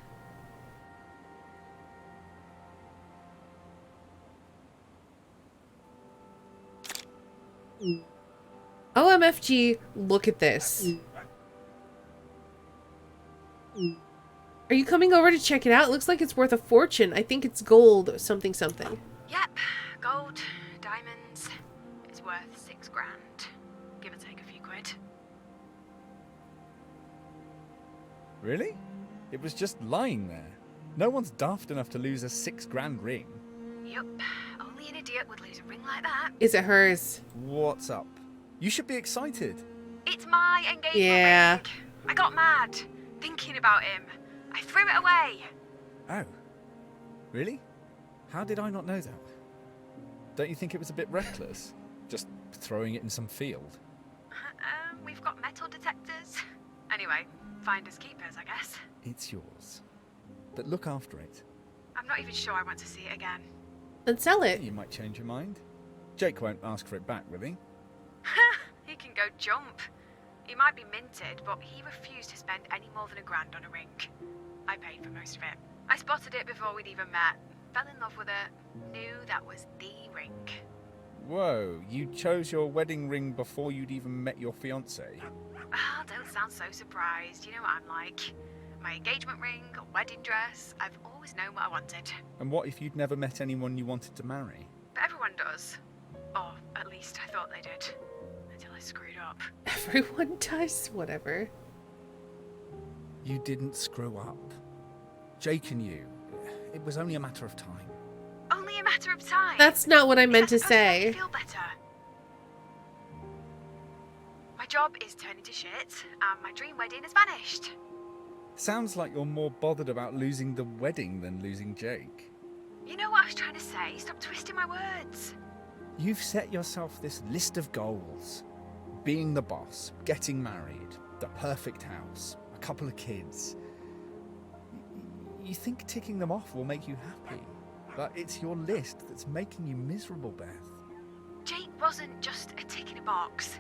OMFG, look at this. Are you coming over to check it out? It looks like it's worth a fortune. I think it's gold something something. Yep, gold, diamonds. It's worth 6 grand. Give or take a few quid. Really? It was just lying there. No one's daft enough to lose a 6 grand ring. Yup, only an idiot would lose a ring like that. Is it hers? What's up? You should be excited. It's my engagement Yeah. ring. I got mad, thinking about him. I threw it away. Oh. Really? How did I not know that? Don't you think it was a bit reckless? Just throwing it in some field? We've got metal detectors. Anyway, finders keepers, I guess. It's yours. But look after it. I'm not even sure I want to see it again. Then sell it. You might change your mind. Jake won't ask for it back, will he? He can go jump. He might be minted, but he refused to spend any more than £1 grand on a ring. I paid for most of it. I spotted it before we'd even met. Fell in love with it. Knew that was the ring. Whoa, you chose your wedding ring before you'd even met your fiancé? Ah, don't sound so surprised. You know what I'm like. My engagement ring, a wedding dress. I've always known what I wanted. And what if you'd never met anyone you wanted to marry? But everyone does. Or at least I thought they did. Until I screwed up. Everyone does. Whatever. You didn't screw up. Jake and you, it was only a matter of time. Only a matter of time. That's not what I Is meant to that supposed make say. me feel better? My job is turning to shit, and my dream wedding has vanished. Sounds like you're more bothered about losing the wedding than losing Jake. You know what I was trying to say? Stop twisting my words. You've set yourself this list of goals. Being the boss, getting married, the perfect house, a couple of kids. You think ticking them off will make you happy, but it's your list that's making you miserable, Beth. Jake wasn't just a tick in a box.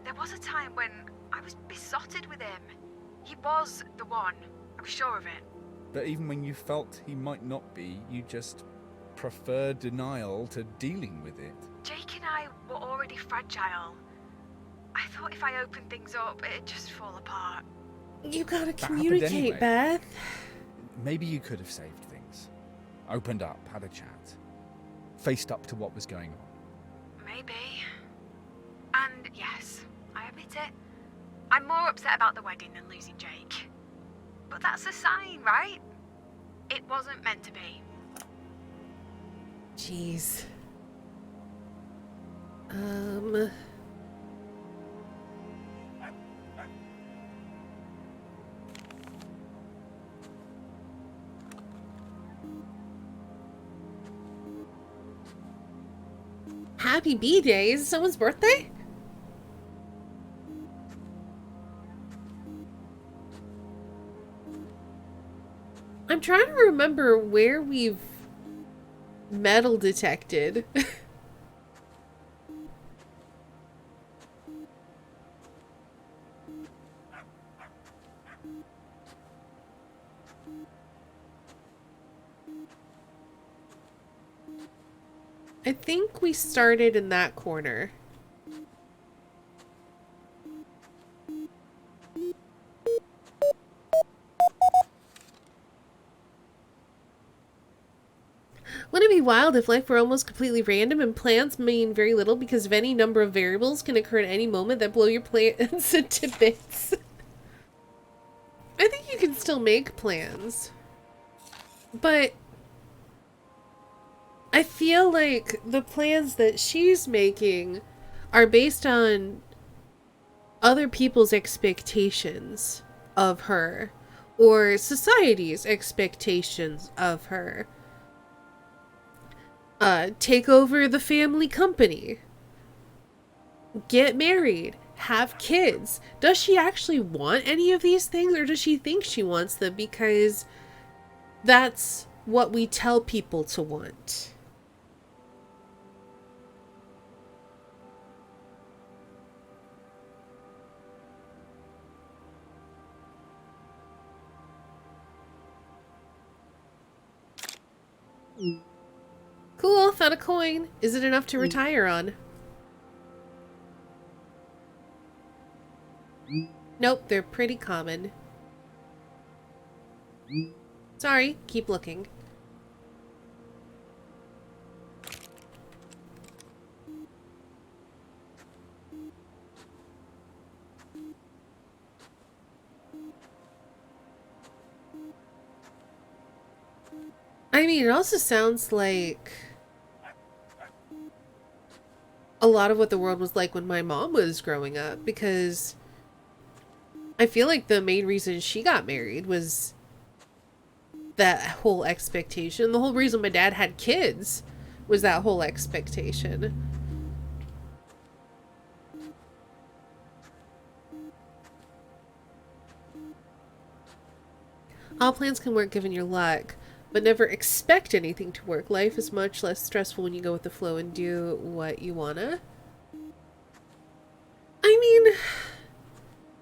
There was a time when I was besotted with him. He was the one. I was sure of it. But even when you felt he might not be, you just preferred denial to dealing with it. Jake and I were already fragile. I thought if I opened things up, it'd just fall apart. You gotta That happened communicate, anyway. Beth. Maybe you could have saved things. Opened up, had a chat. Faced up to what was going on. Maybe. And yes, I admit it. I'm more upset about the wedding than losing Jake. But that's a sign, right? It wasn't meant to be. Jeez. Happy B-Day. Is it someone's birthday? I'm trying to remember where we've metal detected. I think we started in that corner. Wouldn't it be wild if life were almost completely random and plans mean very little because of any number of variables can occur at any moment that blow your plans into bits? I think you can still make plans. But I feel like the plans that she's making are based on other people's expectations of her or society's expectations of her. Take over the family company. Get married. Have kids. Does she actually want any of these things, or does she think she wants them because that's what we tell people to want? Cool, found a coin. Is it enough to retire on? Nope, they're pretty common. Sorry, keep looking. I mean, it also sounds like a lot of what the world was like when my mom was growing up, because I feel like the main reason she got married was that whole expectation. The whole reason my dad had kids was that whole expectation. All plans can work given your luck, but never expect anything to work. Life is much less stressful when you go with the flow and do what you wanna. I mean,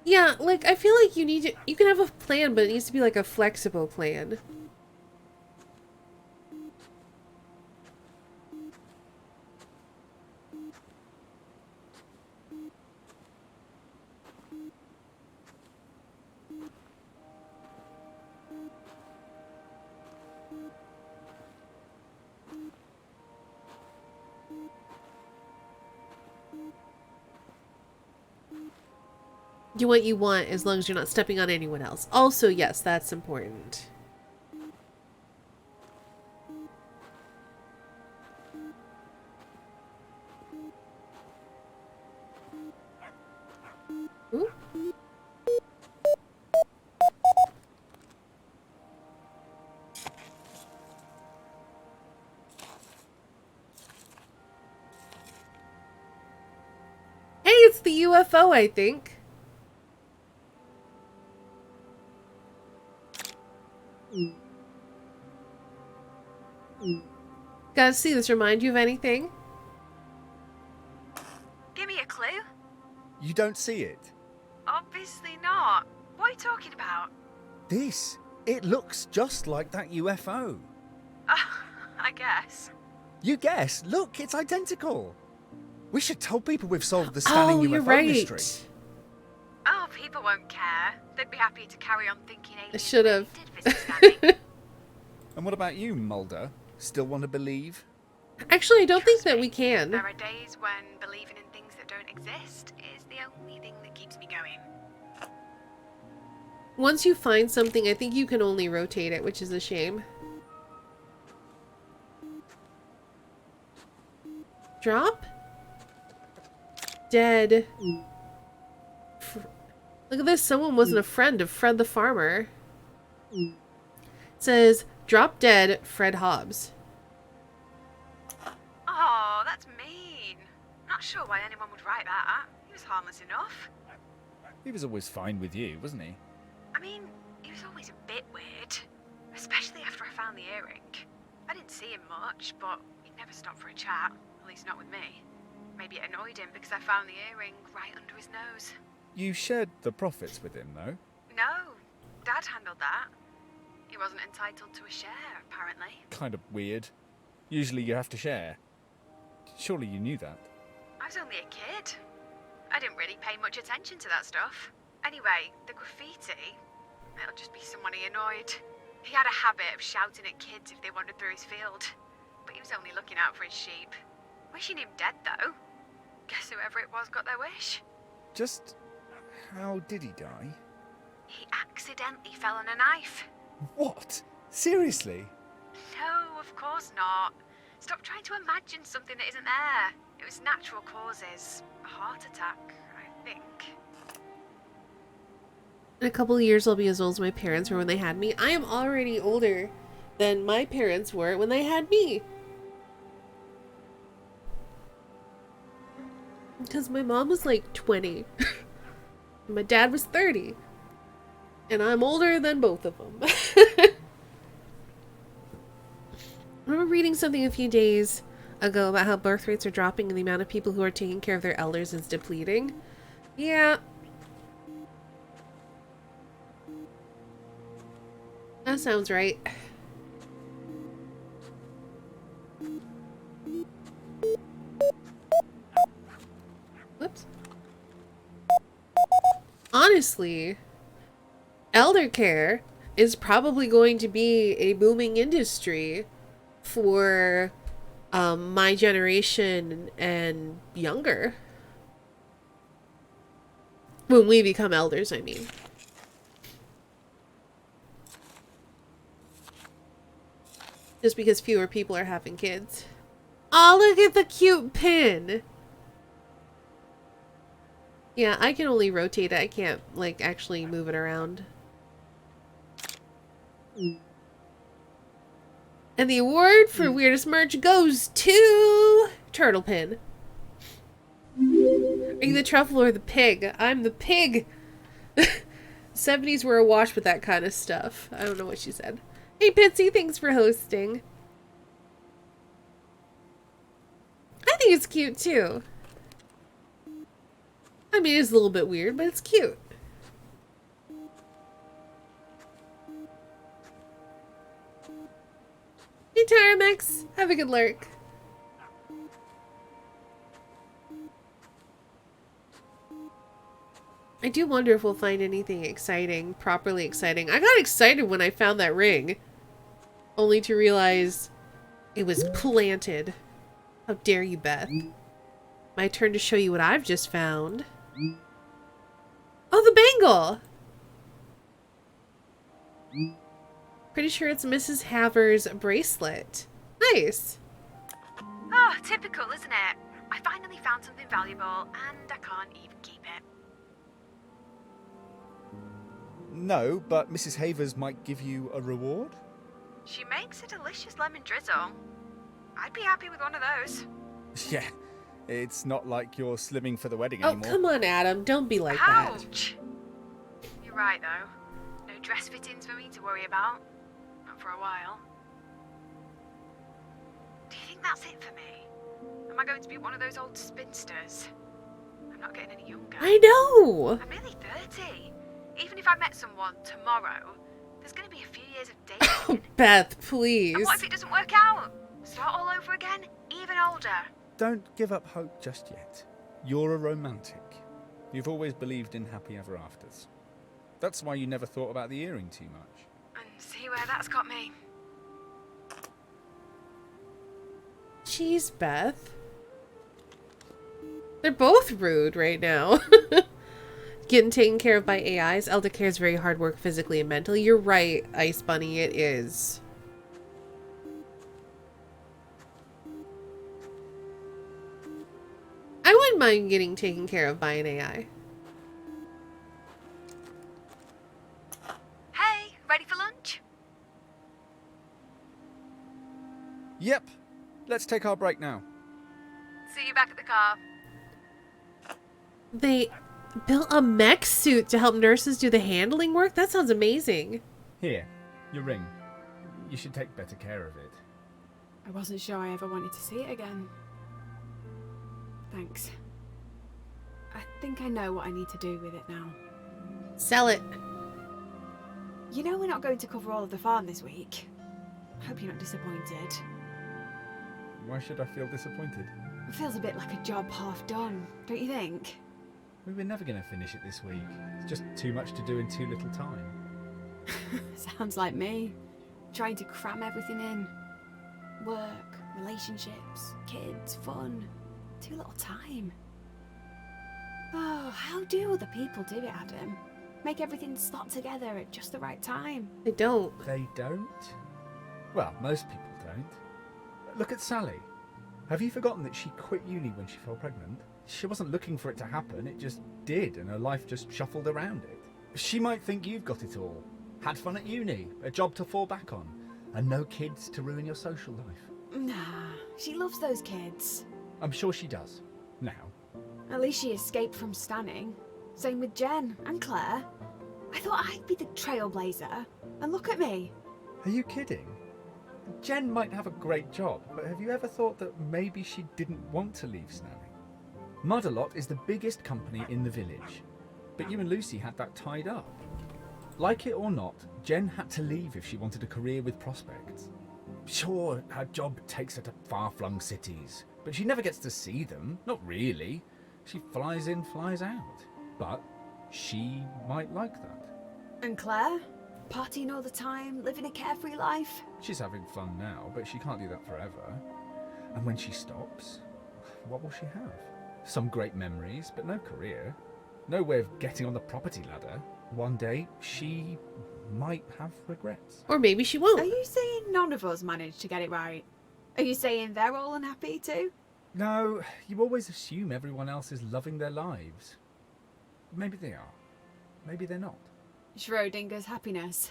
yeah, like, I feel like you can have a plan, but it needs to be like a flexible plan. Do what you want as long as you're not stepping on anyone else. Also, yes, that's important. Ooh. Hey, it's the UFO, I think. Gotta see this. Remind you of anything? Give me a clue. You don't see it? Obviously not. What are you talking about? This. It looks just like that UFO. I guess. You guess. Look, it's identical. We should tell people we've solved the stunning UFO you're right. mystery. Oh, people won't care. They'd be happy to carry on thinking aliens should have. did visit Scanning. And what about you, Mulder? Still want to believe? Actually, I don't think Trust that me, we can. There are days when believing in things that don't exist is the only thing that keeps me going. Once you find something, I think you can only rotate it, which is a shame. Drop? Dead. Look at this. Someone wasn't a friend of Fred the farmer. It says, drop dead, Fred Hobbs. Oh, that's mean. Not sure why anyone would write that. He was harmless enough. He was always fine with you, wasn't he? I mean, he was always a bit weird. Especially after I found the earring. I didn't see him much, but he'd never stop for a chat. At least not with me. Maybe it annoyed him because I found the earring right under his nose. You shared the profits with him, though? No, Dad handled that. He wasn't entitled to a share, apparently. Kind of weird. Usually you have to share. Surely you knew that. I was only a kid. I didn't really pay much attention to that stuff. Anyway, the graffiti, it'll just be someone he annoyed. He had a habit of shouting at kids if they wandered through his field. But he was only looking out for his sheep. Wishing him dead, though. Guess whoever it was got their wish. Just how did he die? He accidentally fell on a knife. What? Seriously? No, of course not. Stop trying to imagine something that isn't there. It was natural causes. A heart attack, I think. In a couple of years, I'll be as old as my parents were when they had me. I am already older than my parents were when they had me. Because my mom was like 20. My dad was 30. And I'm older than both of them. I remember reading something a few days ago about how birth rates are dropping and the amount of people who are taking care of their elders is depleting. Yeah. That sounds right. Whoops. Honestly, elder care is probably going to be a booming industry for my generation and younger. When we become elders, I mean. Just because fewer people are having kids. Oh, look at the cute pin! Yeah, I can only rotate it. I can't, like, actually move it around. And the award for weirdest merch goes to Turtle Pin. Are you the truffle or the pig? I'm the pig! 70s were awash with that kind of stuff. I don't know what she said. Hey, Pitsy, thanks for hosting. I think it's cute, too. I mean, it's a little bit weird, but it's cute. Hey, Tyramex. Have a good lurk. I do wonder if we'll find anything exciting, properly exciting. I got excited when I found that ring. Only to realize it was planted. How dare you, Beth. My turn to show you what I've just found. Oh, the bangle! Pretty sure it's Mrs. Haver's bracelet. Nice. Oh, typical, isn't it? I finally found something valuable, and I can't even keep it. No, but Mrs. Havers might give you a reward? She makes a delicious lemon drizzle. I'd be happy with one of those. Yeah, it's not like you're slimming for the wedding Oh, anymore. come on, Adam. Don't be like that. Ouch! You're right, though. No dress fittings for me to worry about. Not for a while. Do you think that's it for me? Am I going to be one of those old spinsters? I'm not getting any younger. I know! I'm nearly 30. Even if I met someone tomorrow, there's going to be a few years of dating. Beth, please. And what if it doesn't work out? Start all over again, even older. Don't give up hope just yet. You're a romantic. You've always believed in happy ever afters. That's why you never thought about the earring too much. And see where that's got me. Jeez, Beth. They're both rude right now. Getting taken care of by AIs. Elder care is very hard work physically and mentally. You're right, Ice Bunny, it is. I wouldn't mind getting taken care of by an AI. Hey, ready for lunch? Yep. Let's take our break now. See you back at the car. They built a mech suit to help nurses do the handling work? That sounds amazing. Here, your ring. You should take better care of it. I wasn't sure I ever wanted to see it again. Thanks. I think I know what I need to do with it now. Sell it. You know we're not going to cover all of the farm this week. Hope you're not disappointed. Why should I feel disappointed? It feels a bit like a job half done, don't you think? We were never going to finish it this week. It's just too much to do in too little time. Sounds like me. Trying to cram everything in. Work, relationships, kids, fun. Too little time. Oh, how do other people do it, Adam? Make everything slot together at just the right time. I don't. They don't? Well, most people don't. Look at Sally. Have you forgotten that she quit uni when she fell pregnant? She wasn't looking for it to happen, it just did, and her life just shuffled around it. She might think you've got it all. Had fun at uni, a job to fall back on, and no kids to ruin your social life. Nah, she loves those kids. I'm sure she does. Now. At least she escaped from Stanning. Same with Jen and Claire. I thought I'd be the trailblazer, and look at me. Are you kidding? Jen might have a great job, but have you ever thought that maybe she didn't want to leave Snanning? Mud-a-Lot is the biggest company in the village, but you and Lucy had that tied up. Like it or not, Jen had to leave if she wanted a career with prospects. Sure, her job takes her to far-flung cities, but she never gets to see them, not really. She flies in, flies out. But she might like that. And Claire? Partying all the time, living a carefree life? She's having fun now, but she can't do that forever. And when she stops, what will she have? Some great memories, but no career. No way of getting on the property ladder. One day, she might have regrets. Or maybe she won't. Are you saying none of us managed to get it right? Are you saying they're all unhappy too? No, you always assume everyone else is loving their lives. Maybe they are. Maybe they're not. Schrodinger's happiness.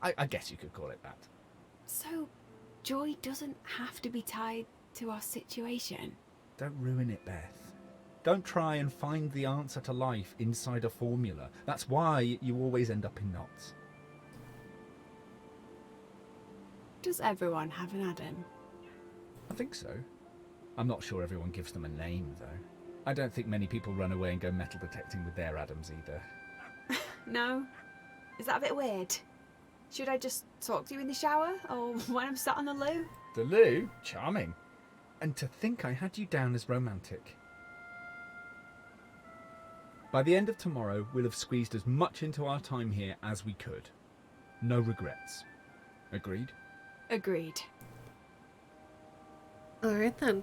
I guess you could call it that. So, joy doesn't have to be tied to our situation. Don't ruin it, Beth. Don't try and find the answer to life inside a formula. That's why you always end up in knots. Does everyone have an Adam? I think so. I'm not sure everyone gives them a name, though. I don't think many people run away and go metal detecting with their Adams either. No? Is that a bit weird? Should I just talk to you in the shower, or when I'm sat on the loo? The loo? Charming. And to think I had you down as romantic. By the end of tomorrow, we'll have squeezed as much into our time here as we could. No regrets. Agreed? Agreed. Alright then.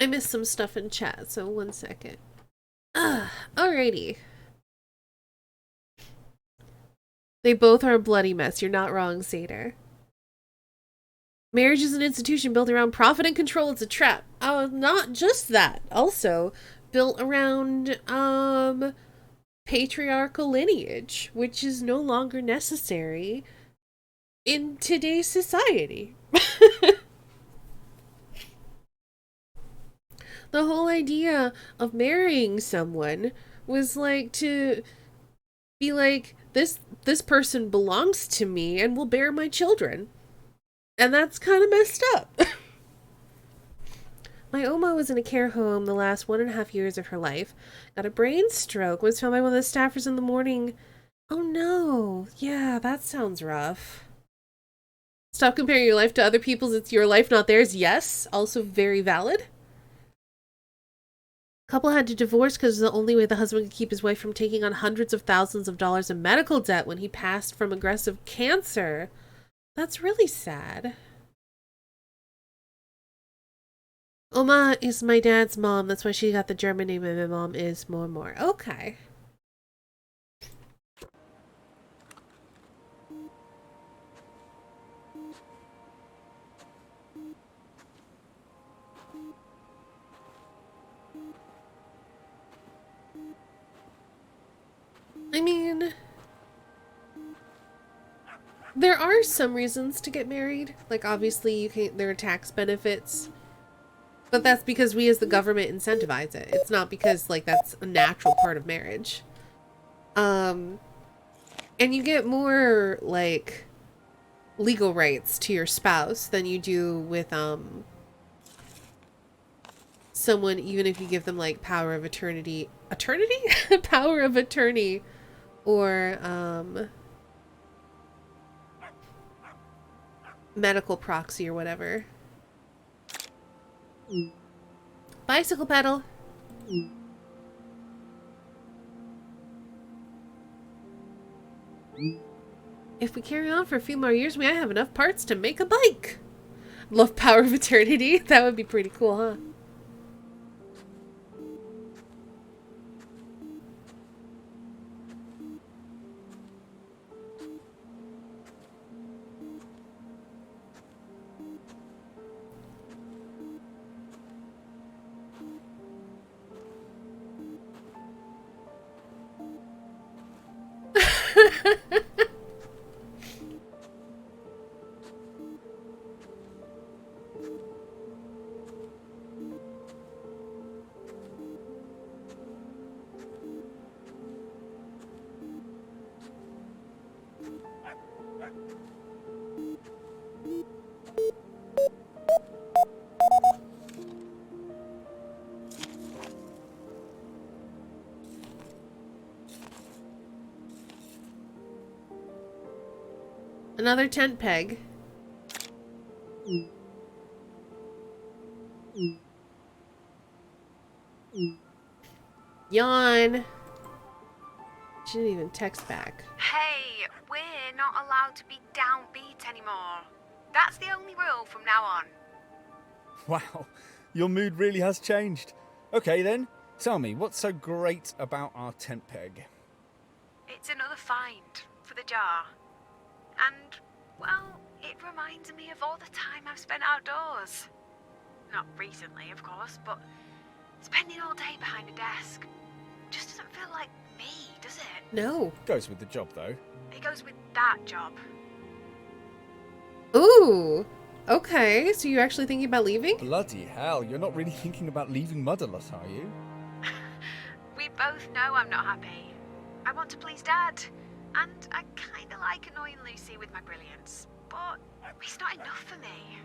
I missed some stuff in chat, so 1 second. Alrighty. They both are a bloody mess. You're not wrong, Seder. Marriage is an institution built around profit and control. It's a trap. Not just that. Also built around, patriarchal lineage, which is no longer necessary in today's society. The whole idea of marrying someone was like to be like, this person belongs to me and will bear my children. And that's kind of messed up. My Oma was in a care home the last 1.5 years of her life. Got a brain stroke, was found by one of the staffers in the morning. Oh no. Yeah, that sounds rough. Stop comparing your life to other people's. It's your life, not theirs. Yes, also very valid. Couple had to divorce because the only way the husband could keep his wife from taking on hundreds of thousands of dollars in medical debt when he passed from aggressive cancer. That's really sad. Oma is my dad's mom. That's why she got the German name, and my mom is More. Okay. I mean, there are some reasons to get married. Like, obviously, there are tax benefits. But that's because we as the government incentivize it. It's not because, like, that's a natural part of marriage. And you get more, like, legal rights to your spouse than you do with, someone, even if you give them, like, power of attorney. Power of attorney. Or, medical proxy or whatever. Bicycle pedal. If we carry on for a few more years, we might have enough parts to make a bike. Love Power of Eternity. That would be pretty cool, huh? Another tent peg. Yawn. She didn't even text back. Hey, we're not allowed to be downbeat anymore. That's the only rule from now on. Wow, your mood really has changed. Okay then, tell me, what's so great about our tent peg? It's another find for the jar. And, well, it reminds me of all the time I've spent outdoors. Not recently, of course, but spending all day behind a desk just doesn't feel like me, does it? No. Goes with the job though. It goes with that job. Ooh. Okay, so you're actually thinking about leaving? Bloody hell, you're not really thinking about leaving Motherless, are you? We both know I'm not happy. I want to please Dad, and I kinda like annoying Lucy with my brilliance, but it's not enough for me.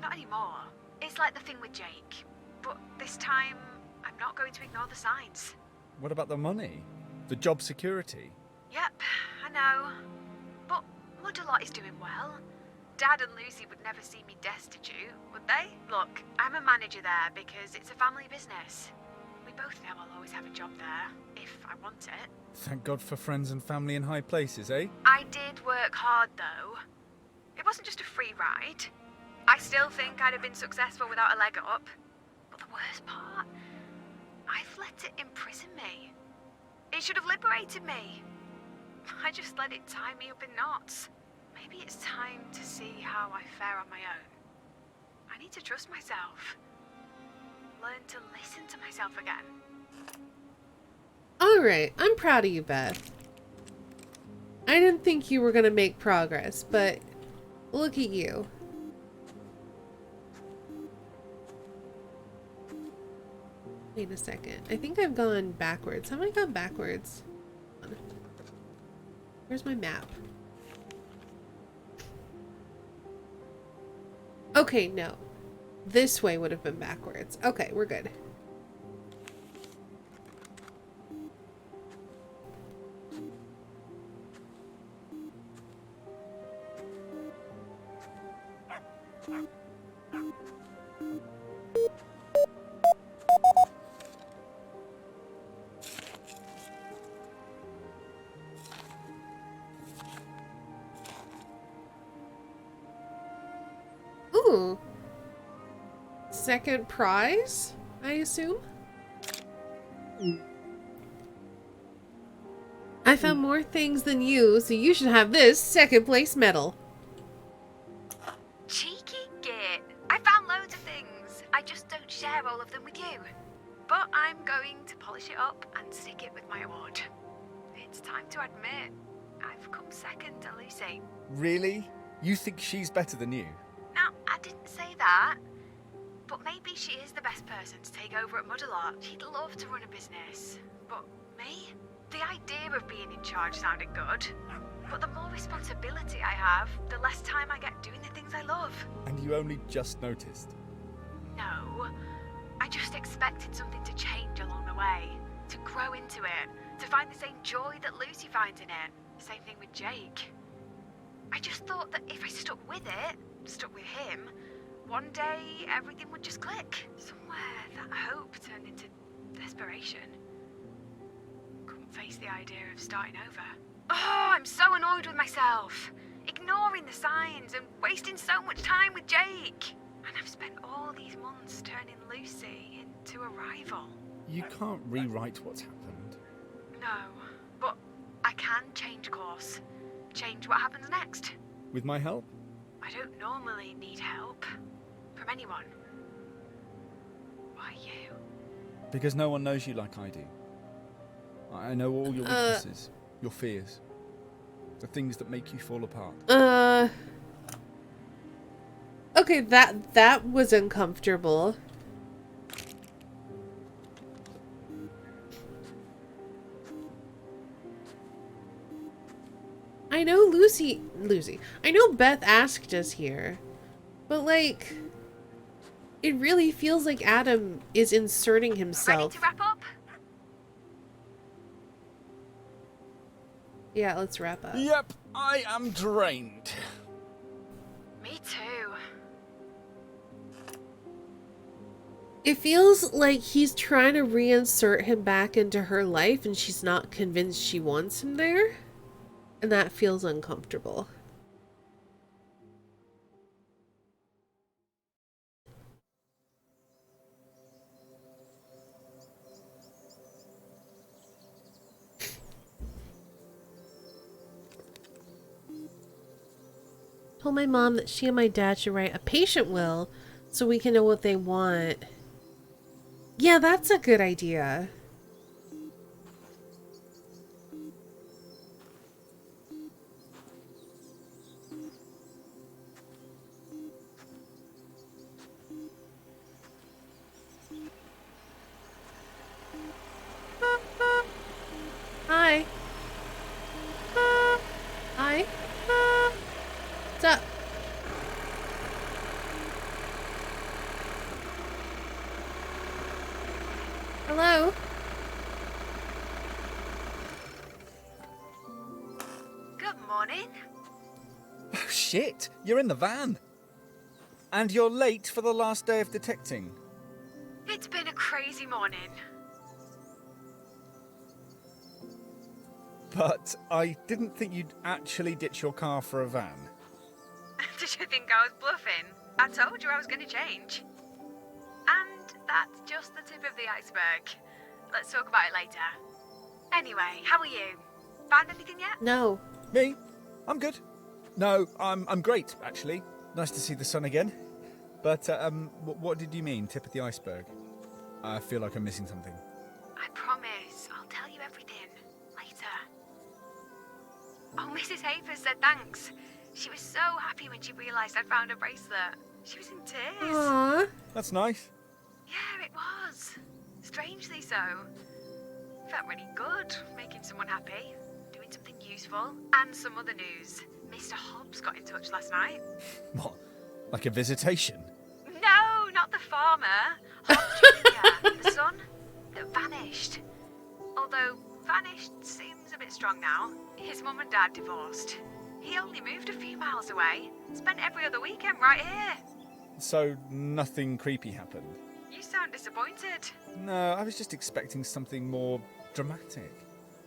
Not anymore. It's like the thing with Jake, but this time I'm not going to ignore the signs. What about the money? The job security? Yep, I know. But Mudalot is doing well. Dad and Lucy would never see me destitute, would they? Look, I'm a manager there because it's a family business. We both know I'll always have a job there, if I want it. Thank God for friends and family in high places, eh? I did work hard, though. It wasn't just a free ride. I still think I'd have been successful without a leg up. But the worst part, I've let it imprison me. It should have liberated me. I just let it tie me up in knots. Maybe it's time to see how I fare on my own. I need to trust myself. Learn to listen to myself again. Alright, I'm proud of you, Beth. I didn't think you were gonna make progress, but look at you. Wait a second. I think I've gone backwards. Have I gone backwards? Where's my map? Okay, no. This way would have been backwards. Okay, we're good. Ooh. Second prize, I assume? I found more things than you, so you should have this second place medal. Cheeky git. I found loads of things. I just don't share all of them with you. But I'm going to polish it up and stick it with my award. It's time to admit, I've come second to Lucy. Really? You think she's better than you? Now, I didn't say that. But maybe she is the best person to take over at Mudalot. She'd love to run a business. But me? The idea of being in charge sounded good. But the more responsibility I have, the less time I get doing the things I love. And you only just noticed? No. I just expected something to change along the way. To grow into it. To find the same joy that Lucy finds in it. Same thing with Jake. I just thought that if I stuck with it, stuck with him, one day everything would just click. Somewhere that hope turned into desperation. Couldn't face the idea of starting over. Oh, I'm so annoyed with myself. Ignoring the signs and wasting so much time with Jake. And I've spent all these months turning Lucy into a rival. You can't rewrite what's happened. No, but I can change course. Change what happens next. With my help? I don't normally need help from anyone. Why you? Because no one knows you like I do. I know all your weaknesses, your fears, the things that make you fall apart. Okay, that was uncomfortable. I know Lucy. I know Beth asked us here, but like, it really feels like Adam is inserting Ready himself. to wrap up? Yeah, let's wrap up. Yep, I am drained. Me too. It feels like he's trying to reinsert him back into her life and she's not convinced she wants him there. And that feels uncomfortable. Told my mom that she and my dad should write a patient will so we can know what they want. Yeah, that's a good idea. Hi. Hi. What's up? Hello? Good morning. Oh, shit, you're in the van. And you're late for the last day of detecting. It's been a crazy morning. But I didn't think you'd actually ditch your car for a van. Did you think I was bluffing? I told you I was going to change. And that's just the tip of the iceberg. Let's talk about it later. Anyway, how are you? Found anything yet? No. Me? I'm good. No, I'm great, actually. Nice to see the sun again. But, what did you mean, tip of the iceberg? I feel like I'm missing something. I promise. I'll tell you everything later. Oh, Mrs. Havers said thanks. She was so happy when she realised I'd found a bracelet. She was in tears. Aww. That's nice. Yeah, it was. Strangely so. Felt really good, making someone happy, doing something useful. And some other news. Mr. Hobbs got in touch last night. What? Like a visitation? No, not the farmer. Hobbs Jr., the son that vanished. Although vanished seems a bit strong now. His mum and dad divorced. He only moved a few miles away. Spent every other weekend right here. So nothing creepy happened? You sound disappointed. No, I was just expecting something more dramatic.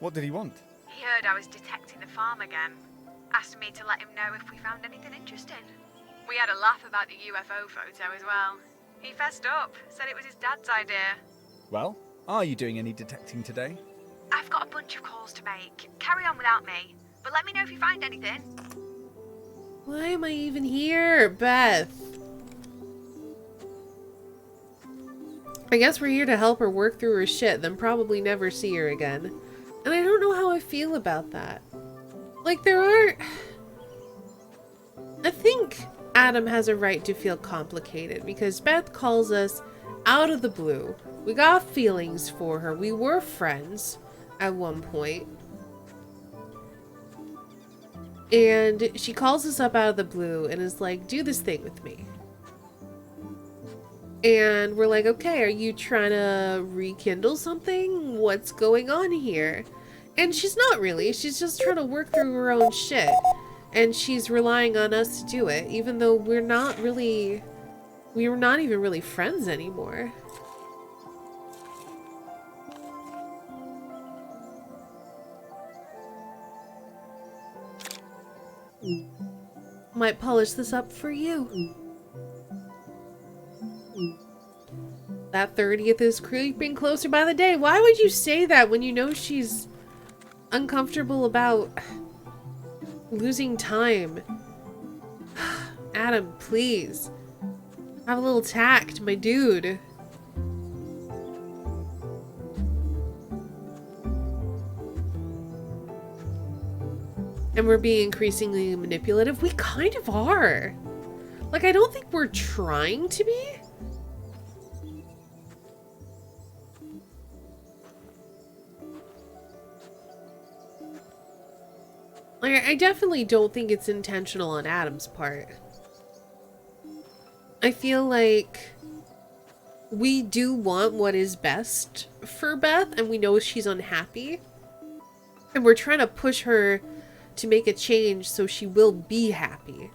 What did he want? He heard I was detecting the farm again. Asked me to let him know if we found anything interesting. We had a laugh about the UFO photo as well. He fessed up, said it was his dad's idea. Well, are you doing any detecting today? I've got a bunch of calls to make. Carry on without me. But let me know if you find anything. Why am I even here, Beth? I guess we're here to help her work through her shit, then probably never see her again. And I don't know how I feel about that. Like, there are... I think Adam has a right to feel complicated because Beth calls us out of the blue. We got feelings for her. We were friends at one point. And she calls us up out of the blue and is like, do this thing with me. And we're like, okay, are you trying to rekindle something? What's going on here? And she's not really. She's just trying to work through her own shit. And she's relying on us to do it, even though we're not really We were not even really friends anymore. Might polish this up for you. That 30th is creeping closer by the day. Why would you say that when you know she's uncomfortable about losing time? Adam, please. Have a little tact, my dude. And we're being increasingly manipulative. We kind of are. Like, I don't think we're trying to be. Like, I definitely don't think it's intentional on Adam's part. I feel like we do want what is best for Beth, and we know she's unhappy. And we're trying to push her to make a change so she will be happy.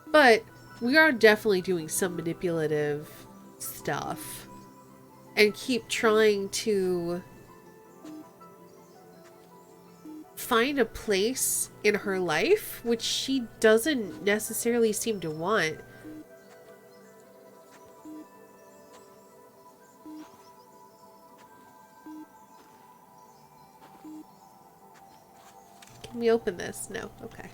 But we are definitely doing some manipulative stuff. And keep trying to find a place in her life, which she doesn't necessarily seem to want. Can we open this? No. Okay.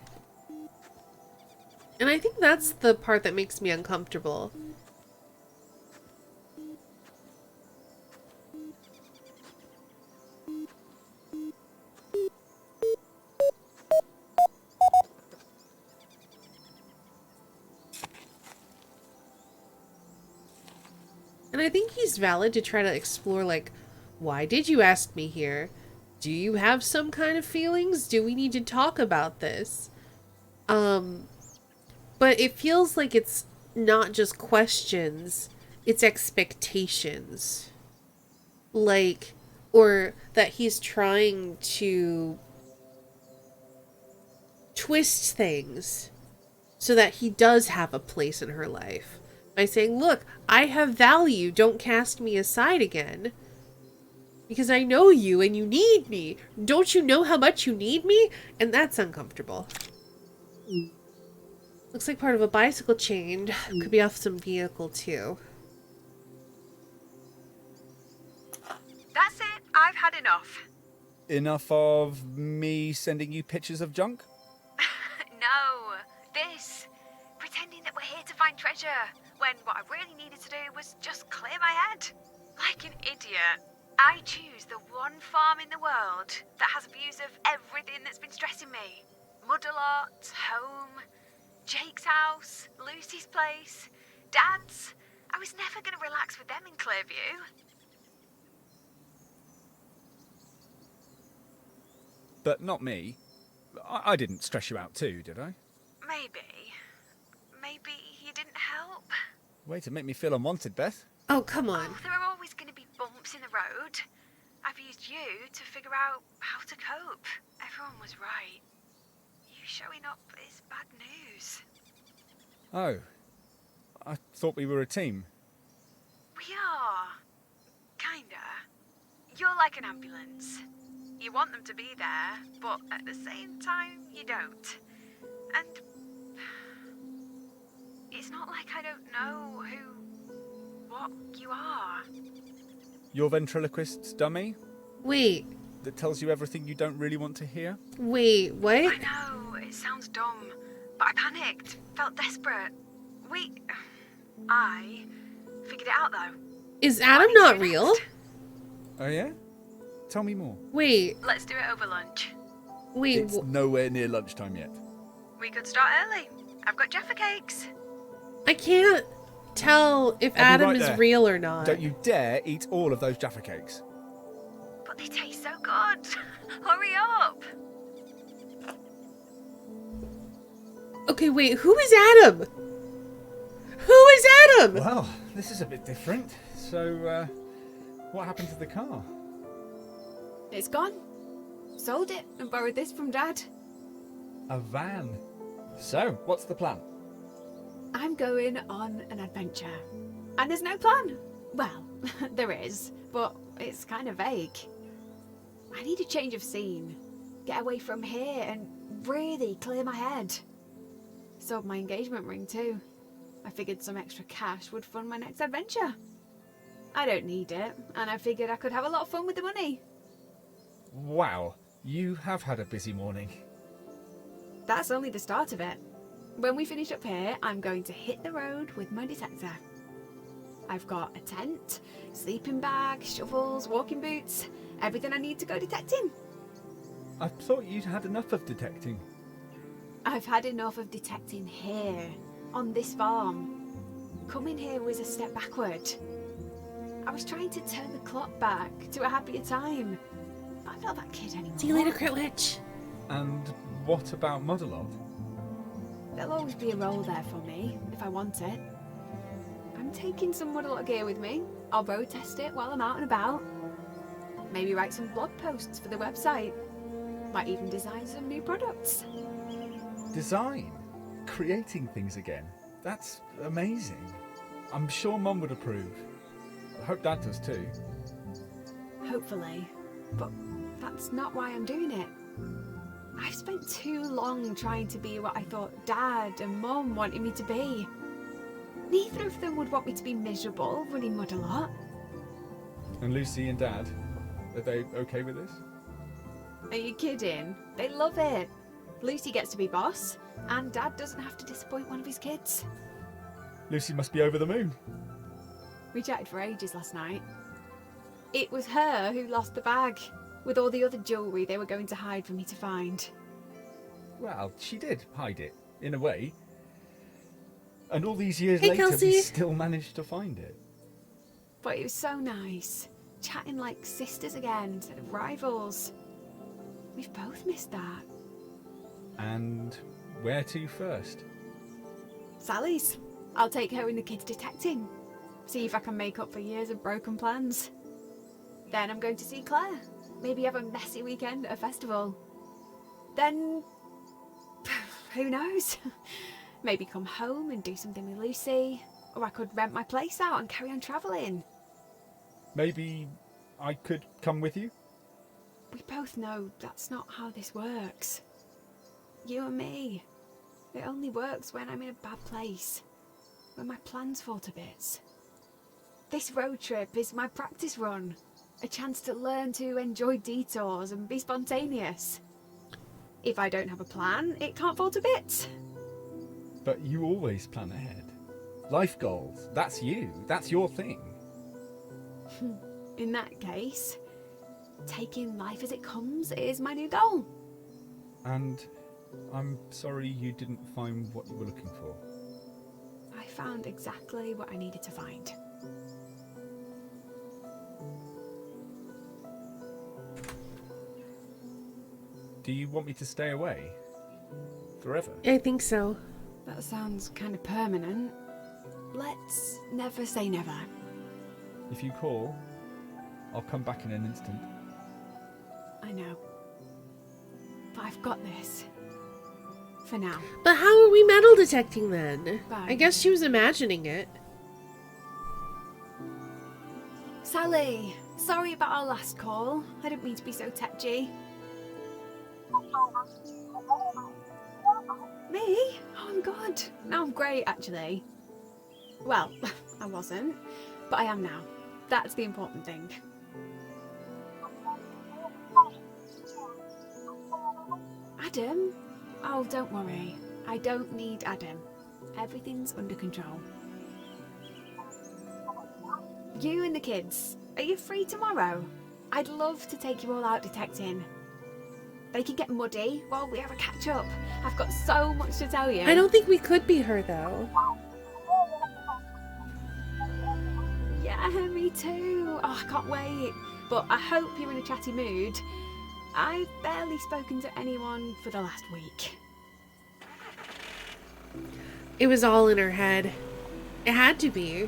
And I think that's the part that makes me uncomfortable. And I think he's valid to try to explore, like, why did you ask me here? Do you have some kind of feelings? Do we need to talk about this? But it feels like it's not just questions, it's expectations. Like, or that he's trying to twist things so that he does have a place in her life. By saying, look, I have value, don't cast me aside again. Because I know you and you need me. Don't you know how much you need me? And that's uncomfortable. Looks like part of a bicycle chain. Could be off some vehicle too. That's it. I've had enough. Enough of me sending you pictures of junk? No. This. Pretending that we're here to find treasure, when what I really needed to do was just clear my head. Like an idiot. I choose the one farm in the world that has views of everything that's been stressing me. Muddalot, home, Jake's house, Lucy's place, Dad's. I was never going to relax with them in Clearview. But not me. I didn't stress you out too, did I? Maybe. Maybe you didn't help. Way to make me feel unwanted, Beth. Oh, come on. Oh, there are always going to be bumps in the road. I've used you to figure out how to cope. Everyone was right. You showing up is bad news. Oh. I thought we were a team. We are. Kinda. You're like an ambulance. You want them to be there, but at the same time, you don't. And it's not like I don't know what you are. Your ventriloquist's dummy? Wait. That tells you everything you don't really want to hear? Wait, what? I know, it sounds dumb, but I panicked, felt desperate. I figured it out though. Is Adam not real? Next. Oh yeah? Tell me more. Wait, Let's do it over lunch. wait. It's nowhere near lunchtime yet. We could start early. I've got Jaffa cakes. I can't tell if I'll be Adam right is there. real or not. Don't you dare eat all of those Jaffa cakes. But they taste so good. Hurry up. Okay, wait, who is Adam? Who is Adam? Well, this is a bit different. So, what happened to the car? It's gone. Sold it and borrowed this from Dad. A van. So, what's the plan? I'm going on an adventure. And there's no plan. Well, there is, but it's kind of vague. I need a change of scene. Get away from here and really clear my head. Sold my engagement ring too. I figured some extra cash would fund my next adventure. I don't need it, and I figured I could have a lot of fun with the money. Wow, you have had a busy morning. That's only the start of it. When we finish up here, I'm going to hit the road with my detector. I've got a tent, sleeping bag, shovels, walking boots, everything I need to go detecting. I thought you'd had enough of detecting. I've had enough of detecting here, on this farm. Coming here was a step backward. I was trying to turn the clock back to a happier time. I'm not that kid anymore. See you later, Crit Witch. And what about Modelot? There'll always be a role there for me, if I want it. I'm taking some Modelot gear with me. I'll road test it while I'm out and about. Maybe write some blog posts for the website. Might even design some new products. Design? Creating things again? That's amazing. I'm sure Mum would approve. I hope Dad does too. Hopefully. But that's not why I'm doing it. I've spent too long trying to be what I thought Dad and Mum wanted me to be. Neither of them would want me to be miserable running Modelot. And Lucy and Dad, are they okay with this? Are you kidding? They love it. Lucy gets to be boss, and Dad doesn't have to disappoint one of his kids. Lucy must be over the moon. We chatted for ages last night. It was her who lost the bag, with all the other jewellery they were going to hide for me to find. Well, she did hide it, in a way. And all these years Hey, later, we Kelsey. still managed to find it. But it was so nice, chatting like sisters again instead of rivals. We've both missed that. And where to first? Sally's. I'll take her and the kids detecting. See if I can make up for years of broken plans. Then I'm going to see Claire. Maybe have a messy weekend at a festival. Then, who knows? Maybe come home and do something with Lucy. Or I could rent my place out and carry on travelling. Maybe I could come with you? We both know that's not how this works. You and me. It only works when I'm in a bad place. When my plans fall to bits. This road trip is my practice run. A chance to learn to enjoy detours and be spontaneous. If I don't have a plan, it can't fall to bits. But you always plan ahead. Life goals, that's you. That's your thing. In that case, taking life as it comes is my new goal. And I'm sorry you didn't find what you were looking for. I found exactly what I needed to find. Do you want me to stay away? Forever? I think so. That sounds kind of permanent. Let's never say never. If you call, I'll come back in an instant. I know. But I've got this. For now. But how are we metal detecting then? Bye. I guess she was imagining it. Sally! Sorry about our last call. I didn't mean to be so tetchy. Me? Oh, I'm good. No, I'm great, actually. Well, I wasn't, but I am now. That's the important thing. Adam? Oh, don't worry. I don't need Adam. Everything's under control. You and the kids, are you free tomorrow? I'd love to take you all out detecting. They can get muddy while we have a catch up. I've got so much to tell you. I don't think we could be her though. Yeah, me too. Oh, I can't wait. But I hope you're in a chatty mood. I've barely spoken to anyone for the last week. It was all in her head. It had to be.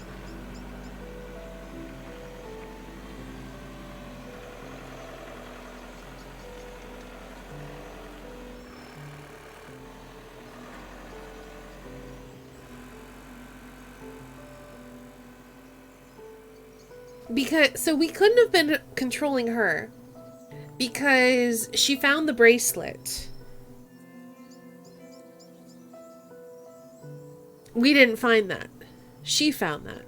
So we couldn't have been controlling her because she found the bracelet. We didn't find that. She found that.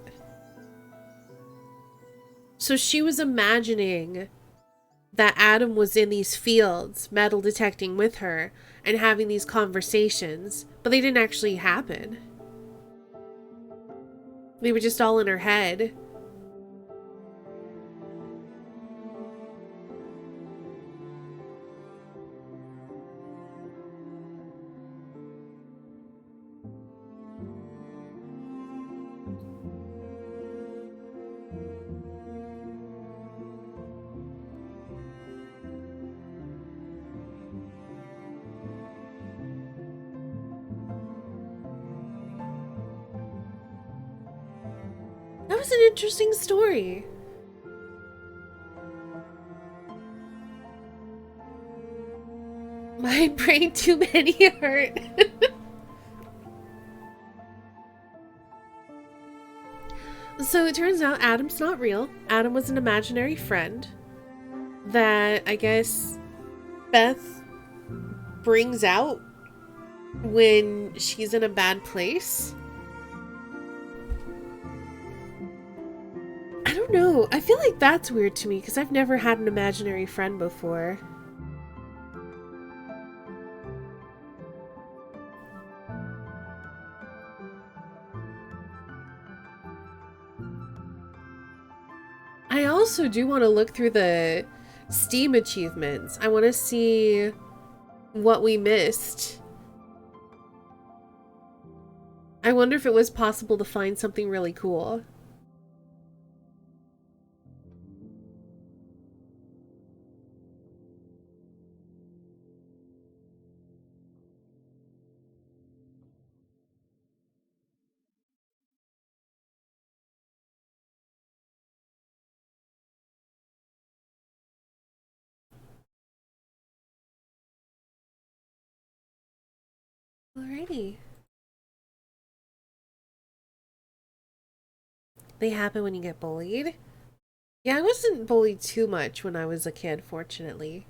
So she was imagining that Adam was in these fields, metal detecting with her, and having these conversations, but they didn't actually happen. They were just all in her head. That was an interesting story. My brain too many hurt. So it turns out Adam's not real. Adam was an imaginary friend that I guess Beth brings out when she's in a bad place. I don't know. I feel like that's weird to me because I've never had an imaginary friend before. I also do want to look through the Steam achievements. I want to see what we missed. I wonder if it was possible to find something really cool. Alrighty. They happen when you get bullied. Yeah, I wasn't bullied too much when I was a kid, fortunately.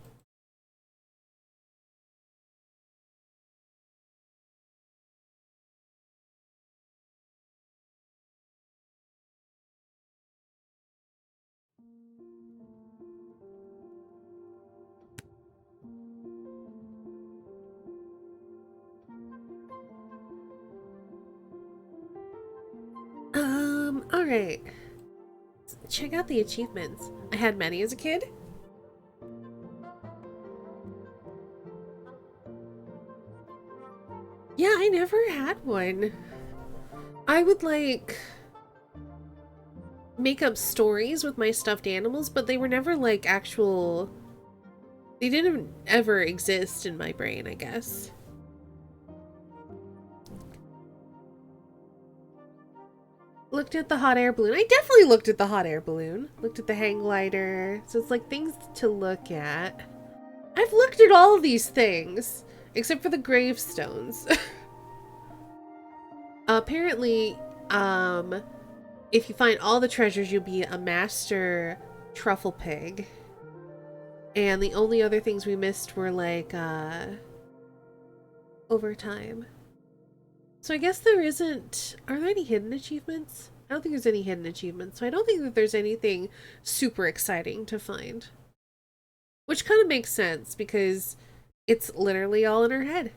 Alright. Check out the achievements. I had many as a kid. Yeah, I never had one. I would like make up stories with my stuffed animals, but they were never like actual. They didn't ever exist in my brain, I guess. Looked at the hot air balloon. I definitely looked at the hot air balloon. Looked at the hang glider. So it's like things to look at. I've looked at all of these things, except for the gravestones. Apparently, if you find all the treasures, you'll be a master Trufflepig. And the only other things we missed were like, overtime. So I guess there isn't... Are there any hidden achievements? I don't think there's any hidden achievements, so I don't think that there's anything super exciting to find. Which kind of makes sense, because it's literally all in her head.